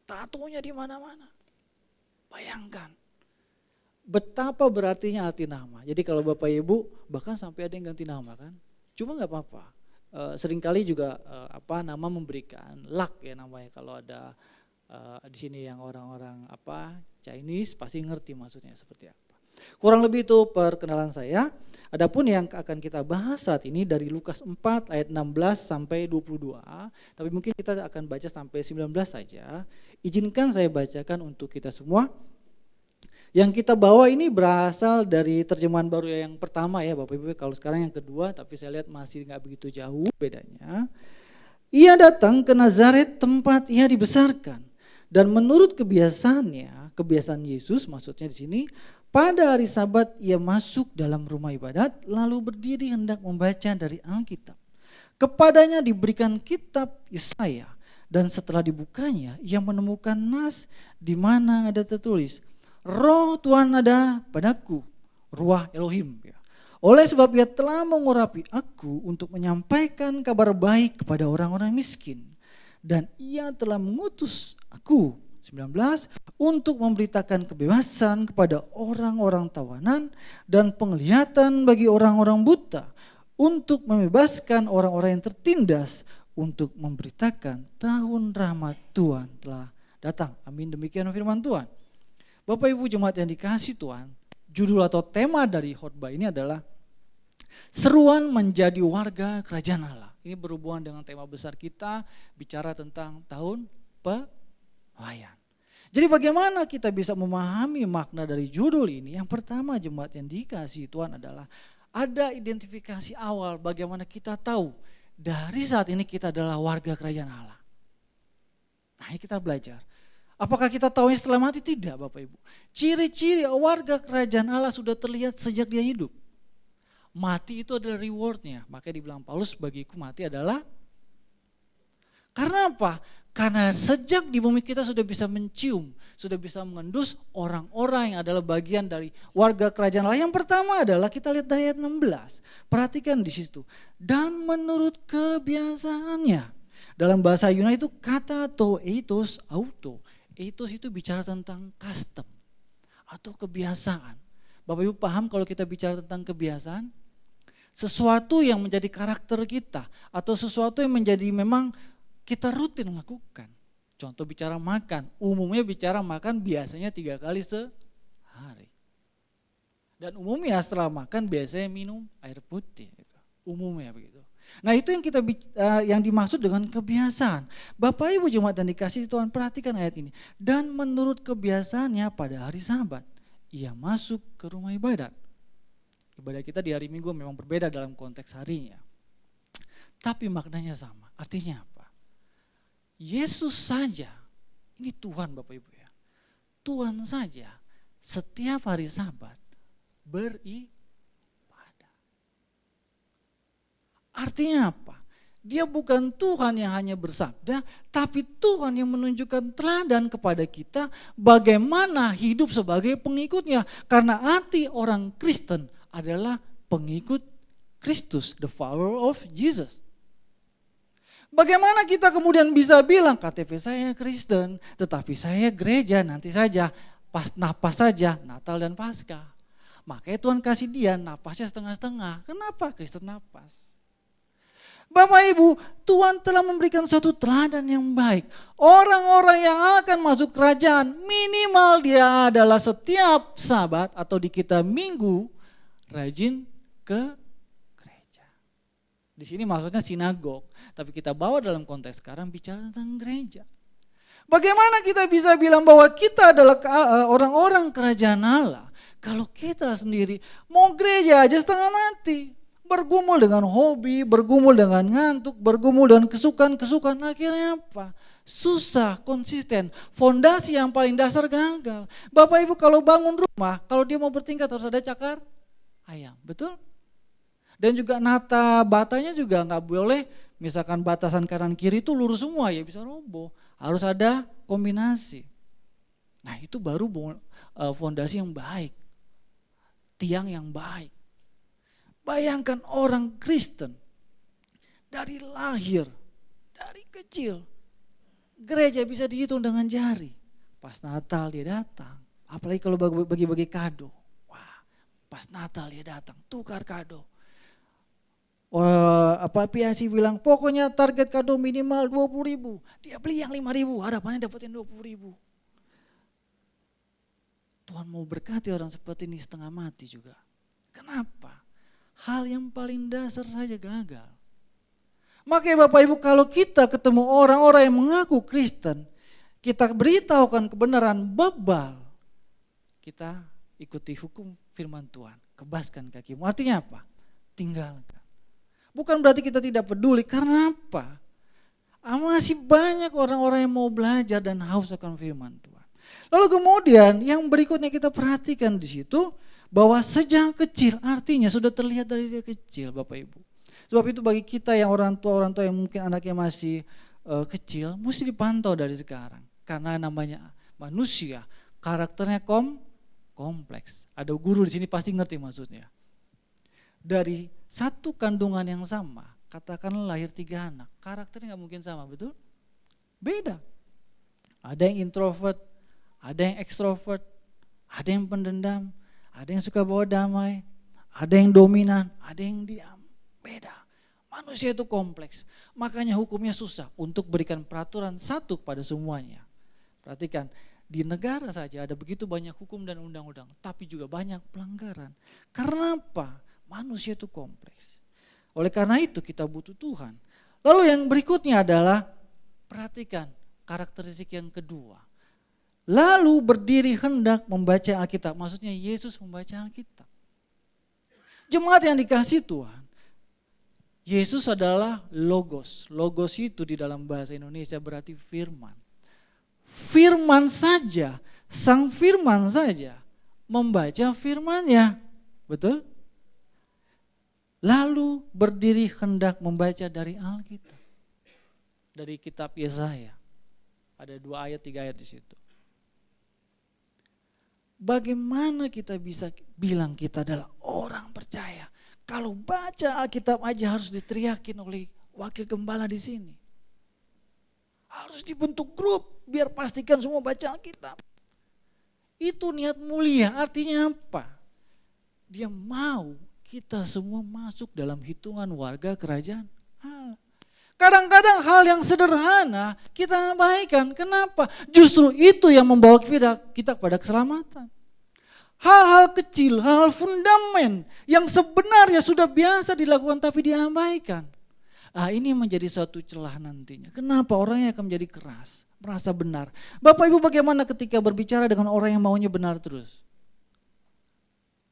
Tatonya di mana-mana. Bayangkan. Betapa berartinya arti nama. Jadi kalau Bapak Ibu bahkan sampai ada yang ganti nama kan. Cuma nggak apa-apa. Seringkali juga nama memberikan luck ya namanya kalau ada di sini yang orang-orang Chinese pasti ngerti maksudnya seperti apa. Kurang lebih itu perkenalan saya. Adapun yang akan kita bahas saat ini dari Lukas 4 ayat 16 sampai 22. Tapi mungkin kita akan baca sampai 19 saja. Izinkan saya bacakan untuk kita semua. Yang kita bawa ini berasal dari terjemahan baru yang pertama ya Bapak Ibu. Kalau sekarang yang kedua tapi saya lihat masih gak begitu jauh bedanya. Ia datang ke Nazaret tempat ia dibesarkan. Dan menurut kebiasaan Yesus maksudnya di sini, pada hari Sabat ia masuk dalam rumah ibadat lalu berdiri hendak membaca dari Alkitab. Kepadanya diberikan kitab Yesaya dan setelah dibukanya ia menemukan nas di mana ada tertulis, Roh Tuhan ada padaku, Ruah Elohim. Oleh sebab ia telah mengurapi aku untuk menyampaikan kabar baik kepada orang-orang miskin. Dan ia telah mengutus aku, 19, untuk memberitakan kebebasan kepada orang-orang tawanan dan penglihatan bagi orang-orang buta. Untuk membebaskan orang-orang yang tertindas, untuk memberitakan tahun rahmat Tuhan telah datang. Amin, demikian firman Tuhan. Bapak Ibu jemaat yang dikasihi Tuhan, judul atau tema dari khotbah ini adalah seruan menjadi warga kerajaan Allah. Ini berhubungan dengan tema besar kita, bicara tentang tahun pelayan. Jadi bagaimana kita bisa memahami makna dari judul ini? Yang pertama jemaat yang dikasihi Tuhan adalah ada identifikasi awal bagaimana kita tahu dari saat ini kita adalah warga kerajaan Allah. Nah ini kita belajar. Apakah kita tahu setelah mati? Tidak Bapak Ibu. Ciri-ciri warga kerajaan Allah sudah terlihat sejak dia hidup. Mati itu adalah rewardnya. Makanya dibilang Paulus bagiku mati adalah. Karena apa? Karena sejak di bumi kita sudah bisa mencium. Sudah bisa mengendus orang-orang yang adalah bagian dari warga kerajaan Allah. Yang pertama adalah kita lihat dari ayat 16. Perhatikan di situ. Dan menurut kebiasaannya. Dalam bahasa Yunani itu kata atau ethos auto. Ethos itu bicara tentang custom atau kebiasaan. Bapak Ibu paham kalau kita bicara tentang kebiasaan? Sesuatu yang menjadi karakter kita atau sesuatu yang menjadi memang kita rutin lakukan. Contoh bicara makan, umumnya bicara makan biasanya 3 kali sehari. Dan umumnya setelah makan biasanya minum air putih. Umumnya begitu. Nah itu yang dimaksud dengan kebiasaan. Bapak Ibu jemaat dan dikasihi Tuhan perhatikan ayat ini. Dan menurut kebiasaannya pada hari Sabat ia masuk ke rumah ibadat. Ibadah kita di hari Minggu memang berbeda dalam konteks harinya. Tapi maknanya sama. Artinya apa? Yesus saja, ini Tuhan Bapak Ibu ya. Tuhan saja setiap hari Sabat beribadah. Artinya apa? Dia bukan Tuhan yang hanya bersabda, tapi Tuhan yang menunjukkan teladan kepada kita bagaimana hidup sebagai pengikutnya. Karena arti orang Kristen adalah pengikut Kristus, the follower of Jesus. Bagaimana kita kemudian bisa bilang KTP saya Kristen, tetapi saya gereja nanti saja, napas saja, Natal dan Paskah. Makanya Tuhan kasih dia napasnya setengah-setengah. Kenapa Kristen napas? Bapak Ibu, Tuhan telah memberikan suatu teladan yang baik. Orang-orang yang akan masuk kerajaan minimal dia adalah setiap Sabat atau di kita Minggu rajin ke gereja. Di sini maksudnya sinagog, tapi kita bawa dalam konteks sekarang bicara tentang gereja. Bagaimana kita bisa bilang bahwa kita adalah orang-orang kerajaan Allah kalau kita sendiri mau gereja aja setengah mati. Bergumul dengan hobi, bergumul dengan ngantuk, bergumul dengan kesukaan-kesukaan, akhirnya apa? Susah, konsisten, fondasi yang paling dasar gagal. Bapak Ibu kalau bangun rumah, kalau dia mau bertingkat harus ada cakar ayam, betul? Dan juga nata batanya juga nggak boleh, misalkan batasan kanan kiri itu lurus semua ya bisa roboh. Harus ada kombinasi. Nah itu baru fondasi yang baik, tiang yang baik. Bayangkan orang Kristen dari lahir, dari kecil, gereja bisa dihitung dengan jari. Pas Natal dia datang, apalagi kalau bagi-bagi kado. Wah, pas Natal dia datang, tukar kado. PIC bilang pokoknya target kado minimal 20.000. Dia beli yang 5.000, harapannya dapetin 20.000. Tuhan mau berkati orang seperti ini setengah mati juga. Kenapa? Hal yang paling dasar saja gagal. Makanya Bapak Ibu kalau kita ketemu orang-orang yang mengaku Kristen, kita beritahukan kebenaran bebal, kita ikuti hukum firman Tuhan, kebaskan kakimu. Artinya apa? Tinggalkan. Bukan berarti kita tidak peduli, karena apa? Masih banyak orang-orang yang mau belajar dan haus akan firman Tuhan. Lalu kemudian yang berikutnya kita perhatikan di situ, bahwa sejak kecil artinya sudah terlihat dari dia kecil Bapak Ibu. Sebab itu bagi kita yang orang tua yang mungkin anaknya masih kecil, mesti dipantau dari sekarang. Karena namanya manusia, karakternya kompleks. Ada guru di sini pasti ngerti maksudnya. Dari satu kandungan yang sama, katakanlah lahir 3 anak, karakternya gak mungkin sama, betul? Beda. Ada yang introvert, ada yang ekstrovert, ada yang pendendam, ada yang suka bawa damai, ada yang dominan, ada yang diam. Beda. Manusia itu kompleks. Makanya hukumnya susah untuk berikan peraturan satu kepada semuanya. Perhatikan, di negara saja ada begitu banyak hukum dan undang-undang, tapi juga banyak pelanggaran. Karena apa? Manusia itu kompleks. Oleh karena itu kita butuh Tuhan. Lalu yang berikutnya adalah, perhatikan karakteristik yang kedua. Lalu berdiri hendak membaca Alkitab. Maksudnya Yesus membaca Alkitab. Jemaat yang dikasih Tuhan, Yesus adalah Logos. Logos itu di dalam bahasa Indonesia berarti firman. Firman saja, sang firman saja membaca firmannya. Betul? Lalu berdiri hendak membaca dari Alkitab. Dari kitab Yesaya. Ada 2 ayat, 3 ayat di situ. Bagaimana kita bisa bilang kita adalah orang percaya kalau baca Alkitab aja harus diteriakin oleh wakil gembala di sini? Harus dibentuk grup biar pastikan semua baca Alkitab. Itu niat mulia, artinya apa? Dia mau kita semua masuk dalam hitungan warga kerajaan Allah. Kadang-kadang hal yang sederhana kita abaikan. Kenapa? Justru itu yang membawa kita kepada keselamatan. Hal-hal kecil, hal-hal fundament yang sebenarnya sudah biasa dilakukan tapi diabaikan. Ini menjadi suatu celah nantinya. Kenapa? Orangnya akan menjadi keras, merasa benar. Bapak Ibu bagaimana ketika berbicara dengan orang yang maunya benar terus?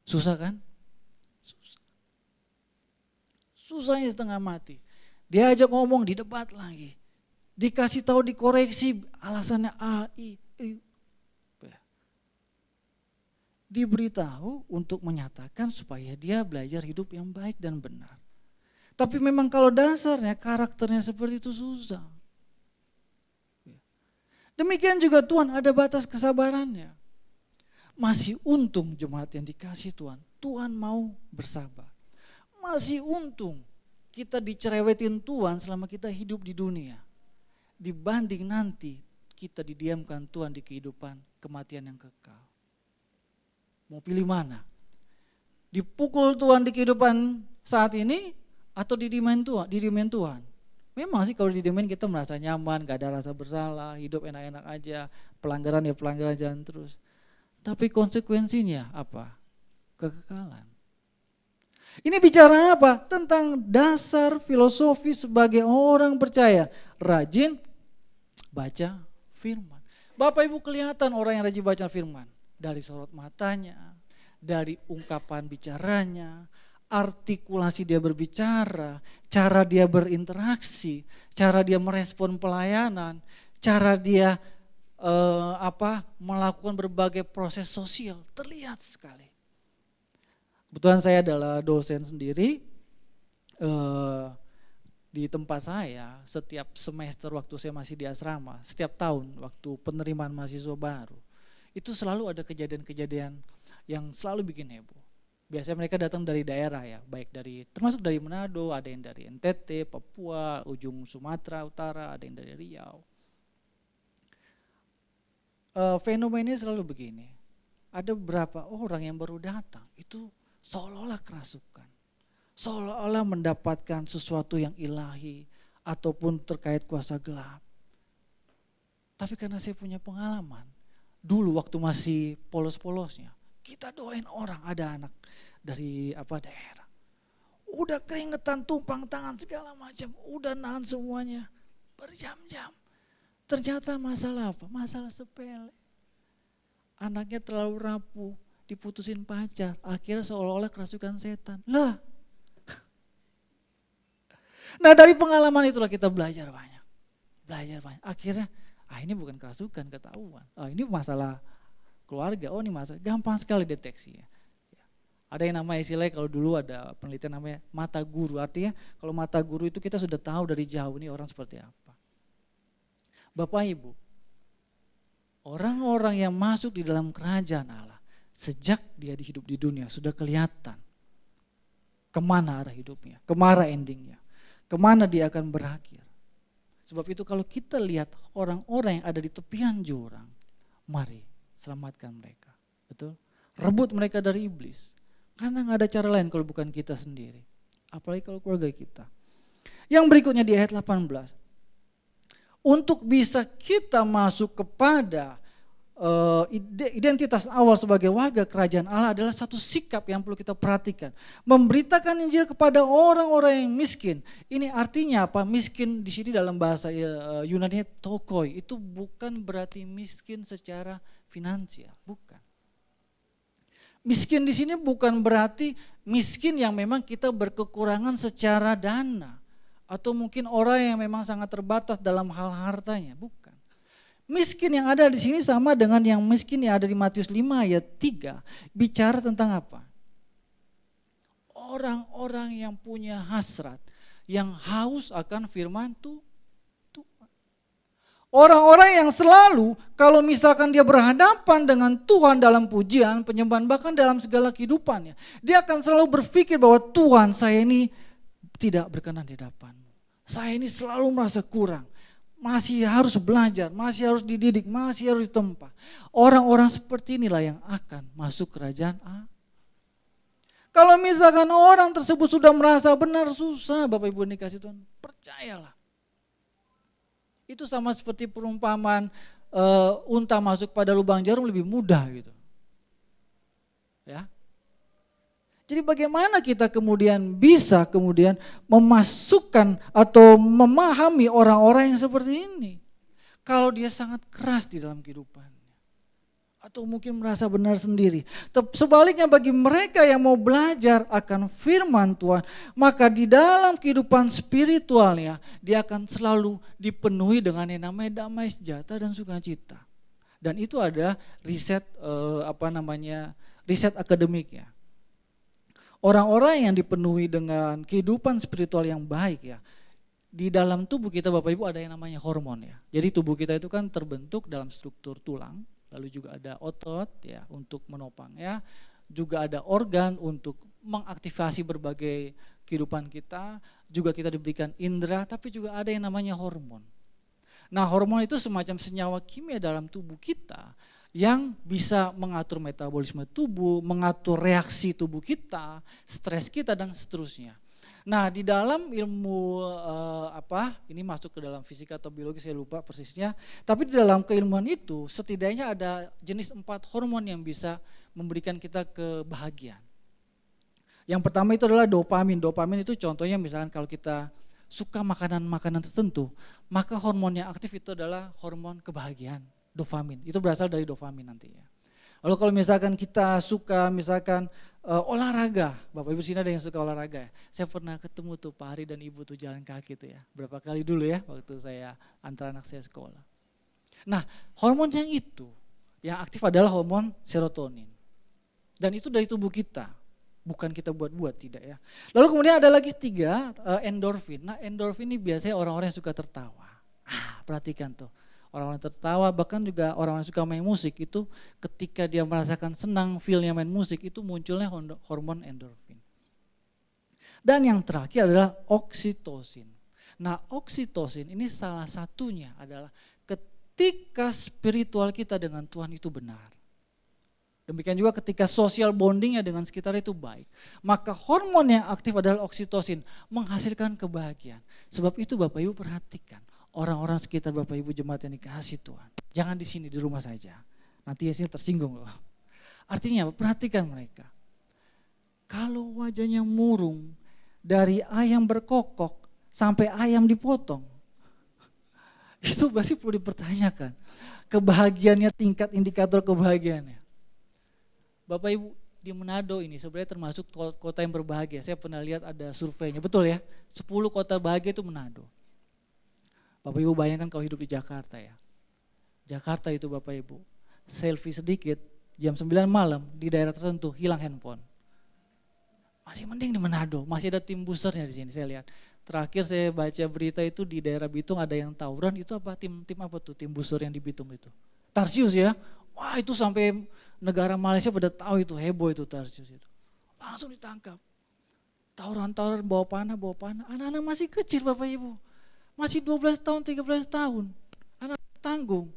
Susah kan? Susahnya setengah mati. Dia ajak ngomong di debat lagi. Dikasih tahu dikoreksi alasannya A, I, U. Diberitahu untuk menyatakan supaya dia belajar hidup yang baik dan benar. Tapi memang kalau dasarnya karakternya seperti itu susah. Demikian juga Tuhan ada batas kesabarannya. Masih untung jemaat yang dikasih Tuhan. Tuhan mau bersabar. Masih untung kita dicerewetin Tuhan selama kita hidup di dunia. Dibanding nanti kita didiamkan Tuhan di kehidupan kematian yang kekal. Mau pilih mana? Dipukul Tuhan di kehidupan saat ini atau didiamin Tuhan? Memang sih kalau didiamin kita merasa nyaman, gak ada rasa bersalah, hidup enak-enak aja, pelanggaran ya pelanggaran jalan terus. Tapi konsekuensinya apa? Kekekalan. Ini bicara apa? Tentang dasar filosofi sebagai orang percaya. Rajin baca firman. Bapak Ibu kelihatan orang yang rajin baca firman. Dari sorot matanya, dari ungkapan bicaranya, artikulasi dia berbicara, cara dia berinteraksi, cara dia merespon pelayanan, cara dia melakukan berbagai proses sosial. Terlihat sekali. Kebetulan saya adalah dosen sendiri di tempat saya. Setiap semester waktu saya masih di asrama, setiap tahun waktu penerimaan mahasiswa baru, itu selalu ada kejadian-kejadian yang selalu bikin heboh. Biasanya mereka datang dari daerah ya, baik termasuk dari Manado, ada yang dari NTT, Papua, ujung Sumatera Utara, ada yang dari Riau. Fenomenanya selalu begini, ada beberapa orang yang baru datang itu seolah-olah kerasukan, seolah-olah mendapatkan sesuatu yang ilahi ataupun terkait kuasa gelap. Tapi karena saya punya pengalaman, dulu waktu masih polos-polosnya, kita doain orang, ada anak dari daerah, udah keringetan, tumpang tangan segala macam, udah nahan semuanya berjam-jam. Ternyata masalah apa? Masalah sepele. Anaknya terlalu rapuh, diputusin pacar, akhirnya seolah-olah kerasukan setan. Lah. Nah dari pengalaman itulah kita belajar banyak. Akhirnya, ini bukan kerasukan, ketahuan. Ini masalah keluarga, ini masalah, gampang sekali deteksi ya. Ada yang namanya istilahnya, kalau dulu ada penelitian namanya mata guru. Artinya kalau mata guru itu kita sudah tahu dari jauh ini orang seperti apa. Bapak Ibu, orang-orang yang masuk di dalam kerajaan Allah, sejak dia hidup di dunia sudah kelihatan kemana arah hidupnya, kemana endingnya, kemana dia akan berakhir. Sebab itu kalau kita lihat orang-orang yang ada di tepian jurang, mari selamatkan mereka. Betul? Rebut mereka dari iblis. Karena gak ada cara lain kalau bukan kita sendiri. Apalagi kalau keluarga kita. Yang berikutnya di ayat 18. Untuk bisa kita masuk kepada identitas awal sebagai warga kerajaan Allah adalah satu sikap yang perlu kita perhatikan. Memberitakan Injil kepada orang-orang yang miskin. Ini artinya apa? Miskin di sini dalam bahasa Yunani tokoi. Itu bukan berarti miskin secara finansial, bukan. Miskin di sini bukan berarti miskin yang memang kita berkekurangan secara dana. Atau mungkin orang yang memang sangat terbatas dalam hal hartanya, bukan. Miskin yang ada di sini sama dengan yang miskin yang ada di Matius 5 ayat 3. Bicara tentang apa? Orang-orang yang punya hasrat, yang haus akan firman Tuhan. Orang-orang yang selalu kalau misalkan dia berhadapan dengan Tuhan dalam pujian, penyembahan, bahkan dalam segala kehidupannya, dia akan selalu berpikir bahwa Tuhan, saya ini tidak berkenan di hadapan-Mu. Saya ini selalu merasa kurang. Masih harus belajar, masih harus dididik, masih harus ditempa. Orang-orang seperti inilah yang akan masuk kerajaan Allah. Kalau misalkan orang tersebut sudah merasa benar, susah Bapak Ibu dikasih Tuhan, percayalah. Itu sama seperti perumpamaan unta masuk pada lubang jarum lebih mudah gitu. Ya. Jadi bagaimana kita kemudian bisa memasukkan atau memahami orang-orang yang seperti ini. Kalau dia sangat keras di dalam kehidupannya. Atau mungkin merasa benar sendiri. Sebaliknya bagi mereka yang mau belajar akan firman Tuhan, maka di dalam kehidupan spiritualnya dia akan selalu dipenuhi dengan yang namanya damai sejahtera dan sukacita. Dan itu ada riset riset akademiknya. Orang-orang yang dipenuhi dengan kehidupan spiritual yang baik ya, di dalam tubuh kita Bapak Ibu ada yang namanya hormon ya. Jadi tubuh kita itu kan terbentuk dalam struktur tulang, lalu juga ada otot ya untuk menopang ya, juga ada organ untuk mengaktifasi berbagai kehidupan kita, juga kita diberikan indera, tapi juga ada yang namanya hormon. Nah hormon itu semacam senyawa kimia dalam tubuh kita yang bisa mengatur metabolisme tubuh, mengatur reaksi tubuh kita, stres kita dan seterusnya. Nah di dalam ilmu ini masuk ke dalam fisika atau biologi saya lupa persisnya, tapi di dalam keilmuan itu setidaknya ada jenis 4 hormon yang bisa memberikan kita kebahagiaan. Yang pertama itu adalah dopamin. Dopamin itu contohnya misalkan kalau kita suka makanan-makanan tertentu, maka hormon yang aktif itu adalah hormon kebahagiaan, dopamin. Itu berasal dari dopamin nantinya. Lalu kalau misalkan kita suka misalkan olahraga, Bapak Ibu sini ada yang suka olahraga ya. Saya pernah ketemu tuh Pak Hari dan Ibu tuh jalan kaki tuh ya. Berapa kali dulu ya waktu saya antar anak saya sekolah. Nah, hormon yang itu yang aktif adalah hormon serotonin. Dan itu dari tubuh kita. Bukan kita buat-buat, tidak ya. Lalu kemudian ada lagi 3, endorfin. Nah, endorfin ini biasanya orang-orang yang suka tertawa. Perhatikan tuh. Orang-orang tertawa, bahkan juga orang-orang yang suka main musik itu ketika dia merasakan senang feel-nya main musik itu munculnya hormon endorfin. Dan yang terakhir adalah oksitosin. Nah, oksitosin ini salah satunya adalah ketika spiritual kita dengan Tuhan itu benar. Demikian juga ketika social bondingnya dengan sekitar itu baik. Maka hormon yang aktif adalah oksitosin, menghasilkan kebahagiaan. Sebab itu Bapak Ibu perhatikan, orang-orang sekitar Bapak Ibu jemaat yang dikasihi Tuhan. Jangan di sini, di rumah saja. Nanti sini tersinggung loh. Artinya perhatikan mereka. Kalau wajahnya murung, dari ayam berkokok sampai ayam dipotong, itu pasti perlu dipertanyakan. Kebahagiaannya, tingkat indikator kebahagiaannya. Bapak Ibu di Manado ini sebenarnya termasuk kota yang berbahagia. Saya pernah lihat ada surveinya, betul ya. 10 kota bahagia itu Manado. Bapak Ibu bayangkan kalau hidup di Jakarta ya. Jakarta itu Bapak Ibu, selfie sedikit, jam 9 malam di daerah tertentu hilang handphone. Masih mending di Manado, masih ada tim boosternya di sini saya lihat. Terakhir saya baca berita itu di daerah Bitung ada yang tawuran, itu apa tim apa tuh tim booster yang di Bitung itu. Tarsius ya. Wah itu sampai negara Malaysia pada tahu itu, heboh itu Tarsius itu. Langsung ditangkap. Tawuran-tawuran bawa panah. Anak-anak masih kecil Bapak Ibu. Masih 12 tahun, 13 tahun. Anak tanggung.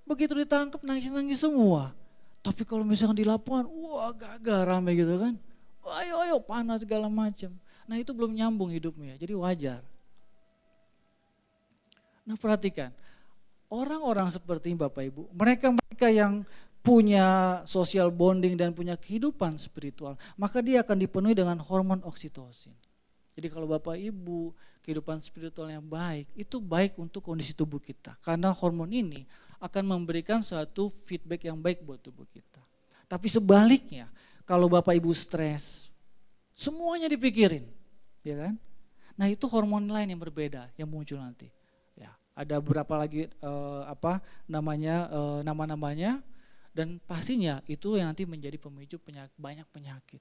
Begitu ditangkap nangis-nangis semua. Tapi kalau misalkan di lapangan, wah gagah rame gitu kan. Ayo panas segala macam. Nah itu belum nyambung hidupnya, jadi wajar. Nah perhatikan. Orang-orang seperti Bapak Ibu, mereka yang punya social bonding dan punya kehidupan spiritual, maka dia akan dipenuhi dengan hormon oksitosin. Jadi kalau Bapak Ibu kehidupan spiritual yang baik, itu baik untuk kondisi tubuh kita. Karena hormon ini akan memberikan suatu feedback yang baik buat tubuh kita. Tapi sebaliknya, kalau Bapak Ibu stres, semuanya dipikirin, ya kan? Nah itu hormon lain yang berbeda yang muncul nanti. Ada beberapa lagi nama-namanya dan pastinya itu yang nanti menjadi pemicu banyak penyakit.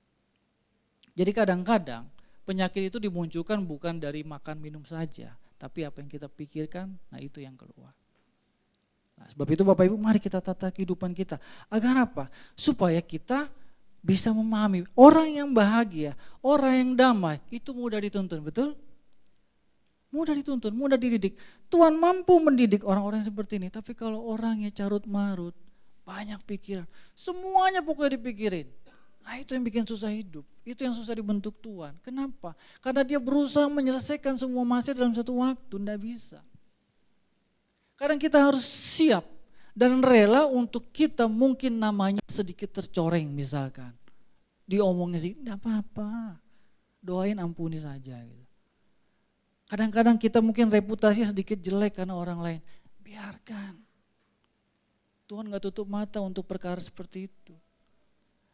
Jadi kadang-kadang penyakit itu dimunculkan bukan dari makan minum saja, tapi apa yang kita pikirkan, nah itu yang keluar. Nah, sebab itu Bapak Ibu mari kita tata kehidupan kita. Agar apa? Supaya kita bisa memahami orang yang bahagia, orang yang damai itu mudah dituntun, betul? Mudah dituntun, mudah dididik. Tuhan mampu mendidik orang-orang seperti ini. Tapi kalau orangnya carut marut, banyak pikiran, semuanya pokoknya dipikirin. Nah itu yang bikin susah hidup, itu yang susah dibentuk Tuhan. Kenapa? Karena dia berusaha menyelesaikan semua masalah dalam satu waktu, tidak bisa. Kadang kita harus siap dan rela untuk kita mungkin namanya sedikit tercoreng misalkan. Diomongnya sih, tidak apa-apa, doain ampuni saja gitu. Kadang-kadang kita mungkin reputasi sedikit jelek karena orang lain. Biarkan. Tuhan gak tutup mata untuk perkara seperti itu.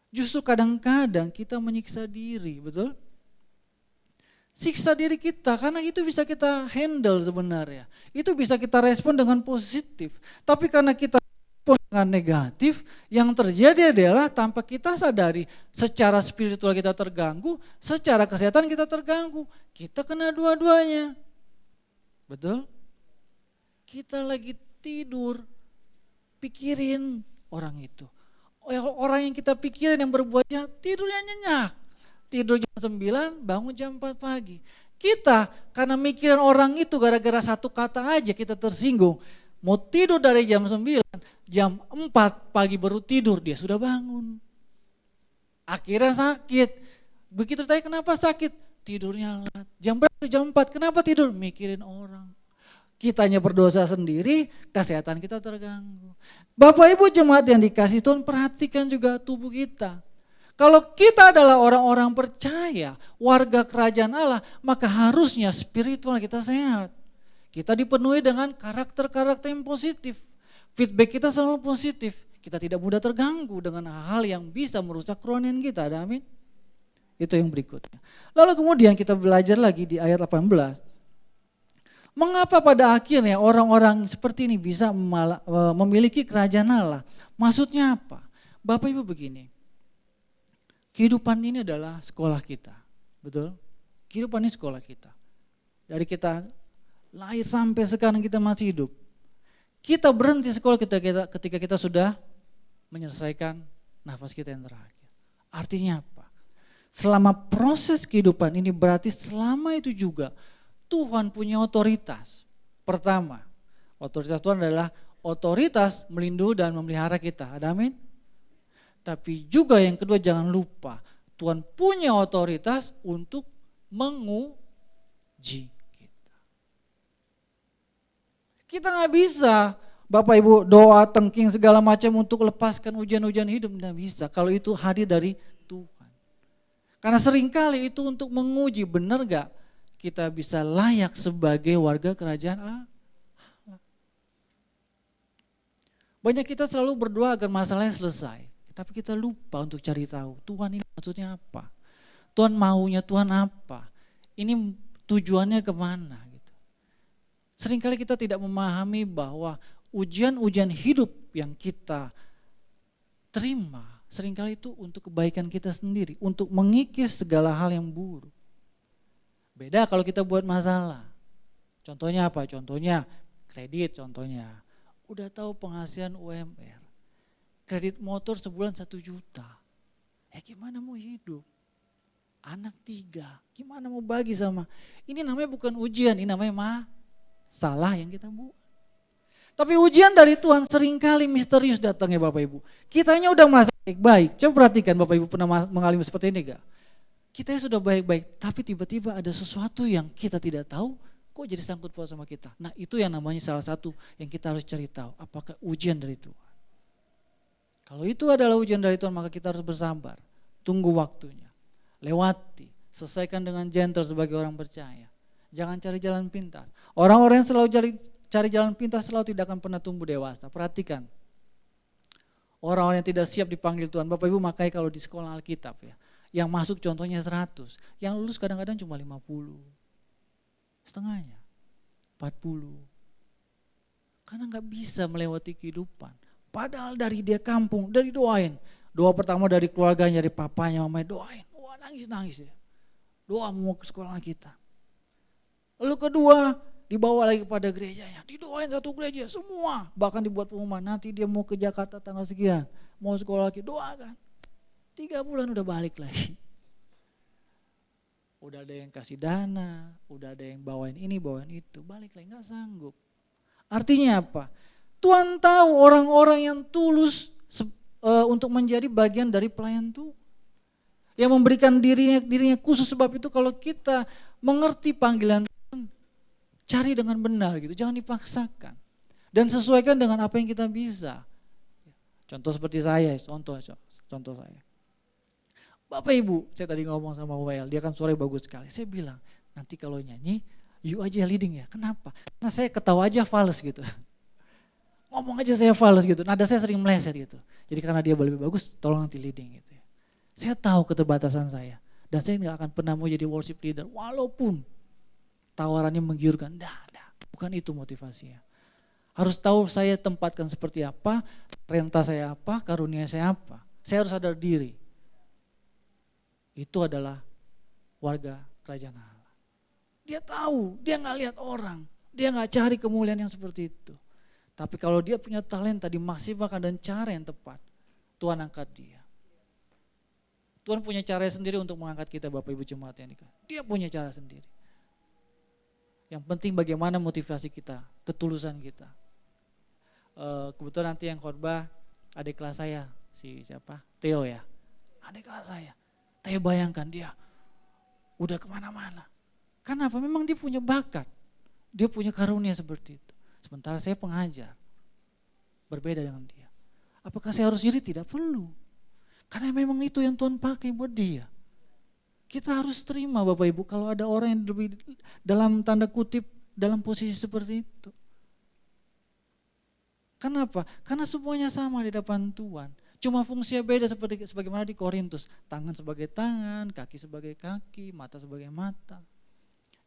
Justru kadang-kadang kita menyiksa diri, betul? Siksa diri kita karena itu bisa kita handle sebenarnya. Itu bisa kita respon dengan positif. Tapi karena kita respon dengan negatif, yang terjadi adalah tanpa kita sadari secara spiritual kita terganggu, secara kesehatan kita terganggu. Kita kena dua-duanya. Betul? Kita lagi tidur, pikirin orang itu. Orang yang kita pikirin yang berbuatnya tidurnya nyenyak. Tidur jam 9, bangun jam 4 pagi. Kita karena mikirin orang itu gara-gara satu kata aja kita tersinggung. Mau tidur dari jam 9, jam 4 pagi baru tidur dia sudah bangun. Akhirnya sakit. Begitu tanya kenapa sakit? Tidurnya lat. Jam berapa? Jam 4. Kenapa tidur? Mikirin orang. Kitanya berdosa sendiri, kesehatan kita terganggu. Bapak Ibu jemaat yang dikasih Tuhan, perhatikan juga tubuh kita. Kalau kita adalah orang-orang percaya, warga kerajaan Allah, maka harusnya spiritual kita sehat. Kita dipenuhi dengan karakter-karakter yang positif. Feedback kita selalu positif. Kita tidak mudah terganggu dengan hal-hal yang bisa merusak kerohanian kita. Ada amin? Itu yang berikutnya. Lalu kemudian kita belajar lagi di ayat 18. Mengapa pada akhirnya orang-orang seperti ini bisa memiliki kerajaan Allah? Maksudnya apa? Bapak Ibu begini. Kehidupan ini adalah sekolah kita, betul? Kehidupan ini sekolah kita. Dari kita lahir sampai sekarang kita masih hidup. Kita berhenti sekolah ketika kita sudah menyelesaikan nafas kita yang terakhir. Artinya apa? Selama proses kehidupan ini berarti selama itu juga Tuhan punya otoritas. Pertama, otoritas Tuhan adalah otoritas melindungi dan memelihara kita. Ada amin? Tapi juga yang kedua jangan lupa, Tuhan punya otoritas untuk menguji kita. Kita gak bisa Bapak Ibu doa tengking segala macam untuk lepaskan ujian-ujian hidup. Tidak bisa kalau itu hadir dari Tuhan. Karena seringkali itu untuk menguji benar gak kita bisa layak sebagai warga kerajaan Allah. Banyak kita selalu berdoa agar masalahnya selesai. Tapi kita lupa untuk cari tahu Tuhan ini maksudnya apa. Tuhan maunya Tuhan apa. Ini tujuannya kemana gitu. Seringkali kita tidak memahami bahwa ujian-ujian hidup yang kita terima seringkali itu untuk kebaikan kita sendiri. Untuk mengikis segala hal yang buruk. Beda kalau kita buat masalah. Contohnya apa? Contohnya kredit contohnya. Udah tahu penghasilan UMR. Kredit motor sebulan 1 juta. Gimana mau hidup? Anak 3, gimana mau bagi sama? Ini namanya bukan ujian, ini namanya masalah yang kita buat. Tapi ujian dari Tuhan seringkali misterius datangnya Bapak Ibu. Kitanya udah merasa baik-baik. Coba perhatikan Bapak Ibu pernah mengalami seperti ini gak? Kita sudah baik-baik, tapi tiba-tiba ada sesuatu yang kita tidak tahu, kok jadi sangkut paut sama kita. Nah itu yang namanya salah satu yang kita harus cari tahu. Apakah ujian dari Tuhan? Kalau itu adalah ujian dari Tuhan maka kita harus bersabar. Tunggu waktunya. Lewati. Selesaikan dengan gentle sebagai orang percaya. Jangan cari jalan pintas. Orang-orang yang selalu cari jalan pintas selalu tidak akan pernah tumbuh dewasa. Perhatikan. Orang-orang yang tidak siap dipanggil Tuhan. Bapak Ibu makanya kalau di sekolah Alkitab ya. Yang masuk contohnya 100. Yang lulus kadang-kadang cuma 50. Setengahnya. 40. Karena gak bisa melewati kehidupan. Padahal dari dia kampung, dari doain. Doa pertama dari keluarganya, dari papanya, mamanya doain. Wah nangis-nangis ya. Doa mau ke sekolah kita. Lalu kedua dibawa lagi kepada gerejanya. Didoain satu gereja semua. Bahkan dibuat pengumuman nanti dia mau ke Jakarta tanggal sekian. Mau sekolah lagi, doakan. 3 bulan udah balik lagi. Udah ada yang kasih dana, udah ada yang bawain ini, bawain itu. Balik lagi gak sanggup. Artinya apa? Tuhan tahu orang-orang yang tulus untuk menjadi bagian dari pelayan Tuhan. Yang memberikan dirinya khusus sebab itu kalau kita mengerti panggilan Tuhan, cari dengan benar gitu, jangan dipaksakan. Dan sesuaikan dengan apa yang kita bisa. Contoh seperti saya, contoh saya. Bapak Ibu, saya tadi ngomong sama Wael, dia kan suaranya bagus sekali. Saya bilang, nanti kalau nyanyi, you aja leading ya. Kenapa? Karena saya ketawa aja fals gitu. Ngomong aja saya fals gitu, nada saya sering meleset gitu. Jadi karena dia lebih bagus, tolong nanti leading gitu ya. Saya tahu keterbatasan saya. Dan saya gak akan pernah mau jadi worship leader. Walaupun tawarannya menggiurkan. Bukan itu motivasinya. Harus tahu saya tempatkan seperti apa, renta saya apa, karunia saya apa. Saya harus sadar diri. Itu adalah warga kerajaan Allah. Dia tahu, dia gak lihat orang. Dia gak cari kemuliaan yang seperti itu. Tapi kalau dia punya talenta dimaksimalkan dan cara yang tepat, Tuhan angkat dia. Tuhan punya cara sendiri untuk mengangkat kita Bapak Ibu Jemaat yang dikasihi. Dia punya cara sendiri. Yang penting bagaimana motivasi kita, ketulusan kita. Kebetulan nanti yang khotbah adik kelas saya, si siapa? Theo ya. Adik kelas saya. Saya bayangkan dia udah kemana-mana. Kenapa? Memang dia punya bakat. Dia punya karunia seperti itu. Sementara saya pengajar. Berbeda dengan dia. Apakah saya harus iri? Tidak perlu. Karena memang itu yang Tuhan pakai buat dia. Kita harus terima Bapak Ibu kalau ada orang yang lebih dalam tanda kutip dalam posisi seperti itu. Kenapa? Karena semuanya sama di depan Tuhan. Cuma fungsinya beda seperti sebagaimana di Korintus. Tangan sebagai tangan, kaki sebagai kaki, mata sebagai mata.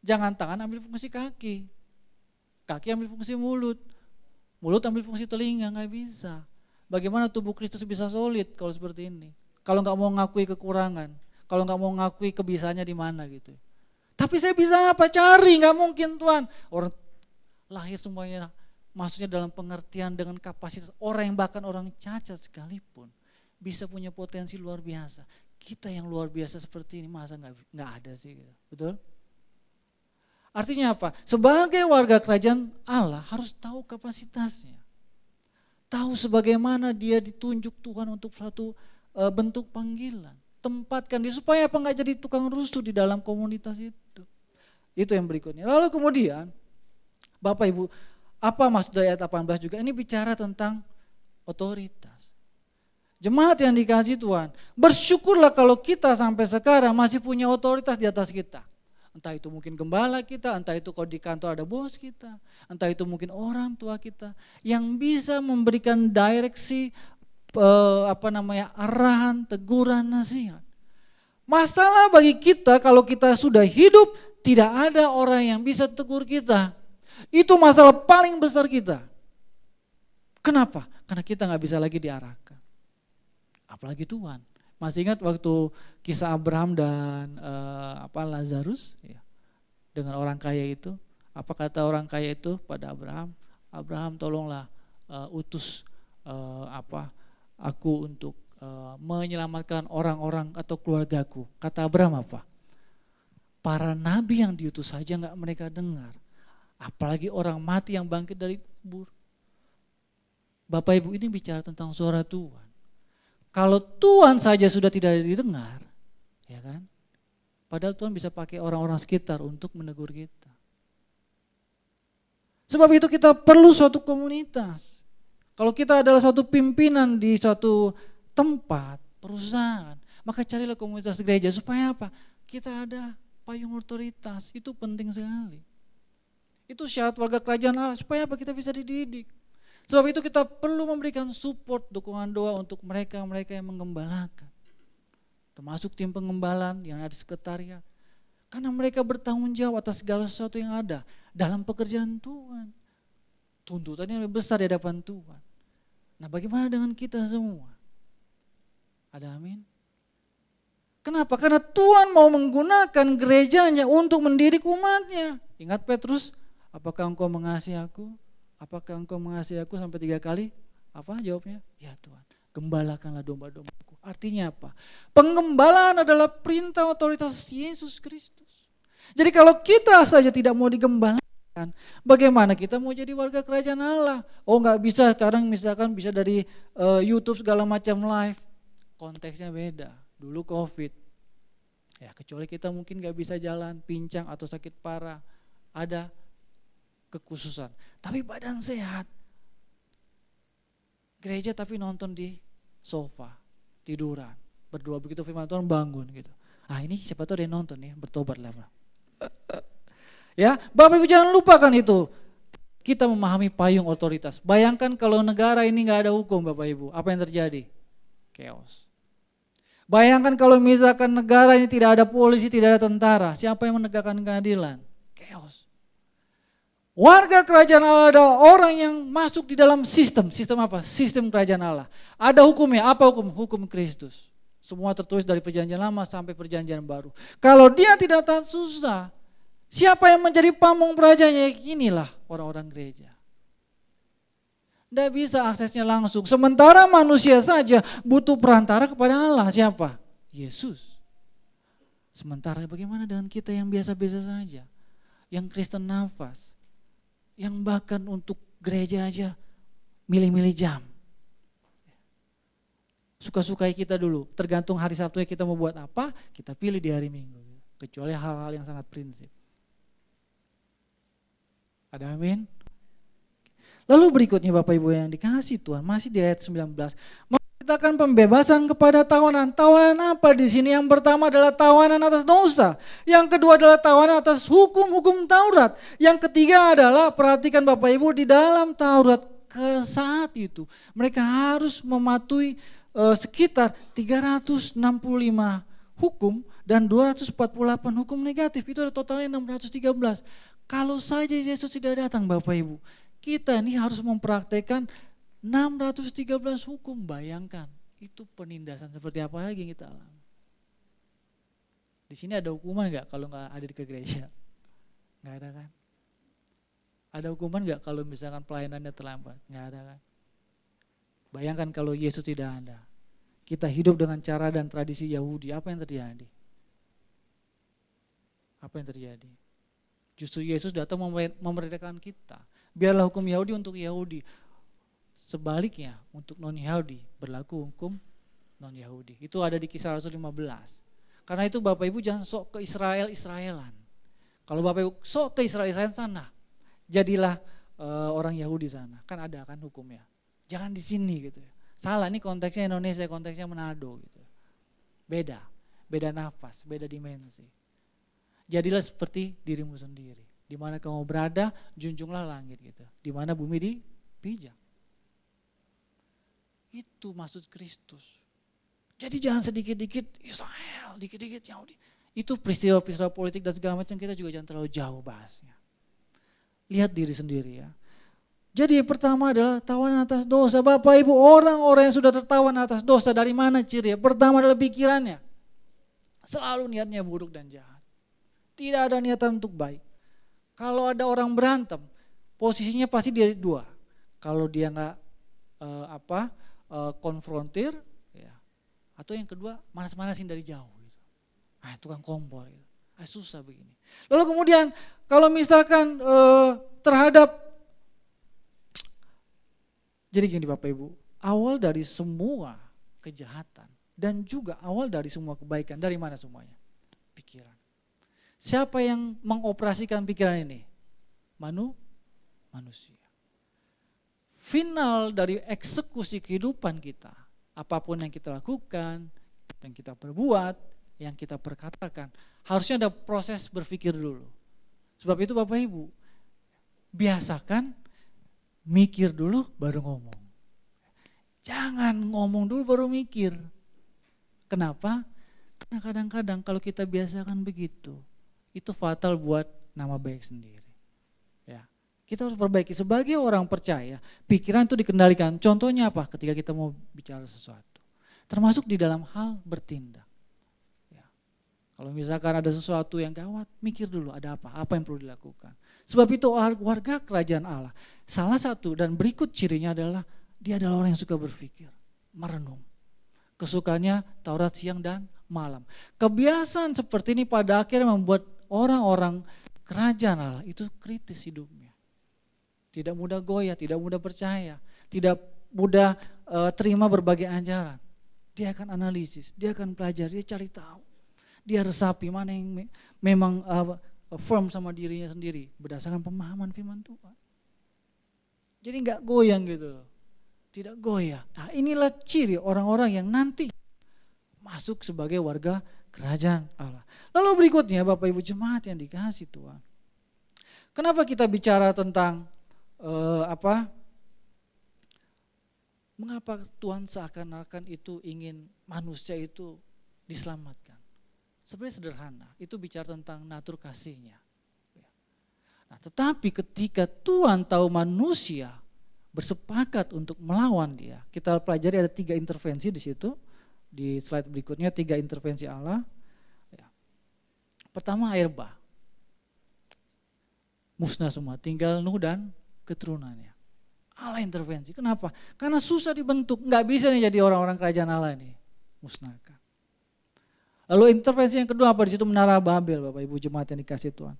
Jangan tangan ambil fungsi kaki. Kaki ambil fungsi mulut. Mulut ambil fungsi telinga, nggak bisa. Bagaimana tubuh Kristus bisa solid kalau seperti ini? Kalau nggak mau ngakui kekurangan, kalau nggak mau ngakui kebisaannya di mana gitu. Tapi saya bisa apa? Cari, nggak mungkin Tuhan. Orang lahir semuanya maksudnya dalam pengertian dengan kapasitas orang yang bahkan orang cacat sekalipun bisa punya potensi luar biasa. Kita yang luar biasa seperti ini masa nggak ada sih, gitu. Betul? Artinya apa? Sebagai warga kerajaan Allah harus tahu kapasitasnya. Tahu sebagaimana dia ditunjuk Tuhan untuk suatu bentuk panggilan. Tempatkan dia supaya apa nggak jadi tukang rusuh di dalam komunitas itu. Itu yang berikutnya. Lalu kemudian Bapak Ibu, apa maksud dari ayat 18 juga? Ini bicara tentang otoritas. Jemaat yang dikasihi Tuhan, bersyukurlah kalau kita sampai sekarang masih punya otoritas di atas kita. Entah itu mungkin gembala kita, entah itu kalau di kantor ada bos kita, entah itu mungkin orang tua kita yang bisa memberikan direksi, arahan, teguran, nasihat. Masalah bagi kita kalau kita sudah hidup tidak ada orang yang bisa tegur kita. Itu masalah paling besar kita. Kenapa? Karena kita nggak bisa lagi diarahkan. Apalagi Tuhan. Masih ingat waktu kisah Abraham dan Lazarus ya, dengan orang kaya itu? Apa kata orang kaya itu pada Abraham? Abraham tolonglah utus aku untuk menyelamatkan orang-orang atau keluargaku. Kata Abraham apa? Para nabi yang diutus saja nggak mereka dengar. Apalagi orang mati yang bangkit dari kubur. Bapak Ibu, ini bicara tentang suara Tuhan. Kalau Tuhan saja sudah tidak didengar, ya kan? Padahal Tuhan bisa pakai orang-orang sekitar untuk menegur kita. Sebab itu kita perlu suatu komunitas. Kalau kita adalah suatu pimpinan di suatu tempat, perusahaan, maka carilah komunitas gereja supaya apa? Kita ada payung otoritas, itu penting sekali. Itu syarat warga kerajaan Allah, supaya apa? Kita bisa dididik. Sebab itu kita perlu memberikan support, dukungan doa untuk mereka-mereka yang menggembalakan. Termasuk tim pengembalaan yang ada di sekretariat. Karena mereka bertanggung jawab atas segala sesuatu yang ada dalam pekerjaan Tuhan. Tuntutannya lebih besar di hadapan Tuhan. Nah, bagaimana dengan kita semua? Ada amin? Kenapa? Karena Tuhan mau menggunakan gerejanya untuk mendidik umatnya. Ingat Petrus, apakah engkau mengasihi aku? Apakah engkau mengasihi aku sampai 3 kali? Apa jawabnya? Ya Tuhan, gembalakanlah domba-dombaku. Artinya apa? Penggembalaan adalah perintah otoritas Yesus Kristus. Jadi kalau kita saja tidak mau digembalakan, bagaimana kita mau jadi warga kerajaan Allah? Oh nggak bisa, sekarang misalkan bisa dari YouTube segala macam live. Konteksnya beda. Dulu COVID. Ya kecuali kita mungkin nggak bisa jalan, pincang atau sakit parah. Ada kekhususan. Tapi badan sehat. Gereja tapi nonton di sofa, tiduran, berdoa begitu firman Tuhan bangun gitu. Ah ini siapa tahu dia nonton ya, bertobat lah. Ya, Bapak Ibu jangan lupakan itu. Kita memahami payung otoritas. Bayangkan kalau negara ini nggak ada hukum Bapak Ibu, apa yang terjadi? Chaos. Bayangkan kalau misalkan negara ini tidak ada polisi, tidak ada tentara, siapa yang menegakkan keadilan? Chaos. Warga kerajaan Allah adalah orang yang masuk di dalam sistem. Sistem apa? Sistem kerajaan Allah. Ada hukumnya. Apa hukum? Hukum Kristus. Semua tertulis dari perjanjian lama sampai perjanjian baru. Kalau dia tidak taat susah, siapa yang menjadi pamung perajanya? Inilah orang-orang gereja. Tidak bisa aksesnya langsung. Sementara manusia saja butuh perantara kepada Allah. Siapa? Yesus. Sementara bagaimana dengan kita yang biasa-biasa saja? Yang Kristen nafas. Yang bahkan untuk gereja aja milih-milih jam. Suka-sukai kita dulu, tergantung hari Sabtunya kita mau buat apa, kita pilih di hari Minggu. Kecuali hal-hal yang sangat prinsip. Ada amin? Lalu berikutnya Bapak Ibu yang dikasihi Tuhan, masih di ayat 19. Kita akan pembebasan kepada tawanan. Tawanan apa di sini? Yang pertama adalah tawanan atas dosa. Yang kedua adalah tawanan atas hukum-hukum Taurat. Yang ketiga adalah, perhatikan Bapak Ibu, di dalam Taurat ke saat itu mereka harus mematuhi sekitar 365 hukum dan 248 hukum negatif. Itu ada totalnya 613. Kalau saja Yesus tidak datang Bapak Ibu, kita ini harus mempraktekkan 613 hukum. Bayangkan, itu penindasan seperti apa lagi yang kita alami. Di sini ada hukuman nggak kalau nggak hadir ke gereja? Nggak ada kan? Ada hukuman nggak kalau misalkan pelayanannya terlambat? Nggak ada kan? Bayangkan kalau Yesus tidak ada. Kita hidup dengan cara dan tradisi Yahudi, apa yang terjadi? Apa yang terjadi? Justru Yesus datang memerdekakan kita. Biarlah hukum Yahudi untuk Yahudi. Sebaliknya untuk non-Yahudi berlaku hukum non-Yahudi. Itu ada di Kisah Rasul 15. Karena itu Bapak Ibu jangan sok ke Israel-Israelan. Kalau Bapak Ibu sok ke Israel-Israelan sana, jadilah orang Yahudi sana. Kan ada kan hukumnya. Jangan di sini gitu ya. Salah, ini konteksnya Indonesia, konteksnya Manado gitu. Beda nafas, beda dimensi. Jadilah seperti dirimu sendiri. Di mana kamu berada, junjunglah langit gitu. Di mana bumi dipijak. Itu maksud Kristus. Jadi jangan sedikit-dikit Israel, dikit-dikit Yahudi. Itu peristiwa-peristiwa politik dan segala macam, kita juga jangan terlalu jauh bahasnya. Lihat diri sendiri ya. Jadi yang pertama adalah tawanan atas dosa. Bapak Ibu, orang-orang yang sudah tertawan atas dosa, dari mana ciri? Pertama adalah pikirannya. Selalu niatnya buruk dan jahat. Tidak ada niatan untuk baik. Kalau ada orang berantem, posisinya pasti dia dua. Kalau dia nggak konfrontir, ya. Atau yang kedua manas-manasin dari jauh. Gitu. Tukang kompor. Gitu. Susah begini. Lalu kemudian kalau misalkan terhadap, jadi gini Bapak Ibu, awal dari semua kejahatan dan juga awal dari semua kebaikan, dari mana semuanya? Pikiran. Siapa yang mengoperasikan pikiran ini? Manusia. Final dari eksekusi kehidupan kita, apapun yang kita lakukan, yang kita perbuat, yang kita perkatakan, harusnya ada proses berpikir dulu. Sebab itu Bapak Ibu, biasakan mikir dulu baru ngomong. Jangan ngomong dulu baru mikir. Kenapa? Karena kadang-kadang kalau kita biasakan begitu, itu fatal buat nama baik sendiri. Ya, kita harus perbaiki sebagai orang percaya. Pikiran itu dikendalikan. Contohnya apa? Ketika kita mau bicara sesuatu, termasuk di dalam hal bertindak. Ya. Kalau misalkan ada sesuatu yang gawat, mikir dulu ada apa yang perlu dilakukan. Sebab itu warga kerajaan Allah, salah satu dan berikut cirinya adalah dia adalah orang yang suka berpikir, merenung. Kesukaannya Taurat siang dan malam. Kebiasaan seperti ini pada akhirnya membuat orang-orang kerajaan Allah itu kritis hidupnya. Tidak mudah goyah, tidak mudah percaya, tidak mudah terima berbagai ajaran. Dia akan analisis, dia akan pelajari, dia cari tahu. Dia resapi mana yang memang firm sama dirinya sendiri berdasarkan pemahaman firman Tuhan. Jadi enggak goyang gitu. Tidak goyah. Nah, inilah ciri orang-orang yang nanti masuk sebagai warga kerajaan Allah. Lalu berikutnya Bapak Ibu jemaat yang dikasihi Tuhan. Kenapa kita bicara tentang mengapa Tuhan seakan-akan itu ingin manusia itu diselamatkan? Sebenarnya sederhana, itu bicara tentang natur kasihnya. Nah, tetapi ketika Tuhan tahu manusia bersepakat untuk melawan dia, kita pelajari ada 3 intervensi di situ. Di slide berikutnya 3 intervensi Allah. Ya. Pertama air bah. Musnah semua, tinggal Nuh dan keturunannya. Allah intervensi, kenapa? Karena susah dibentuk, gak bisa nih jadi orang-orang kerajaan Allah ini. Musnahkan. Lalu intervensi yang kedua apa? Di situ menara Babel Bapak Ibu jemaat yang dikasih Tuhan.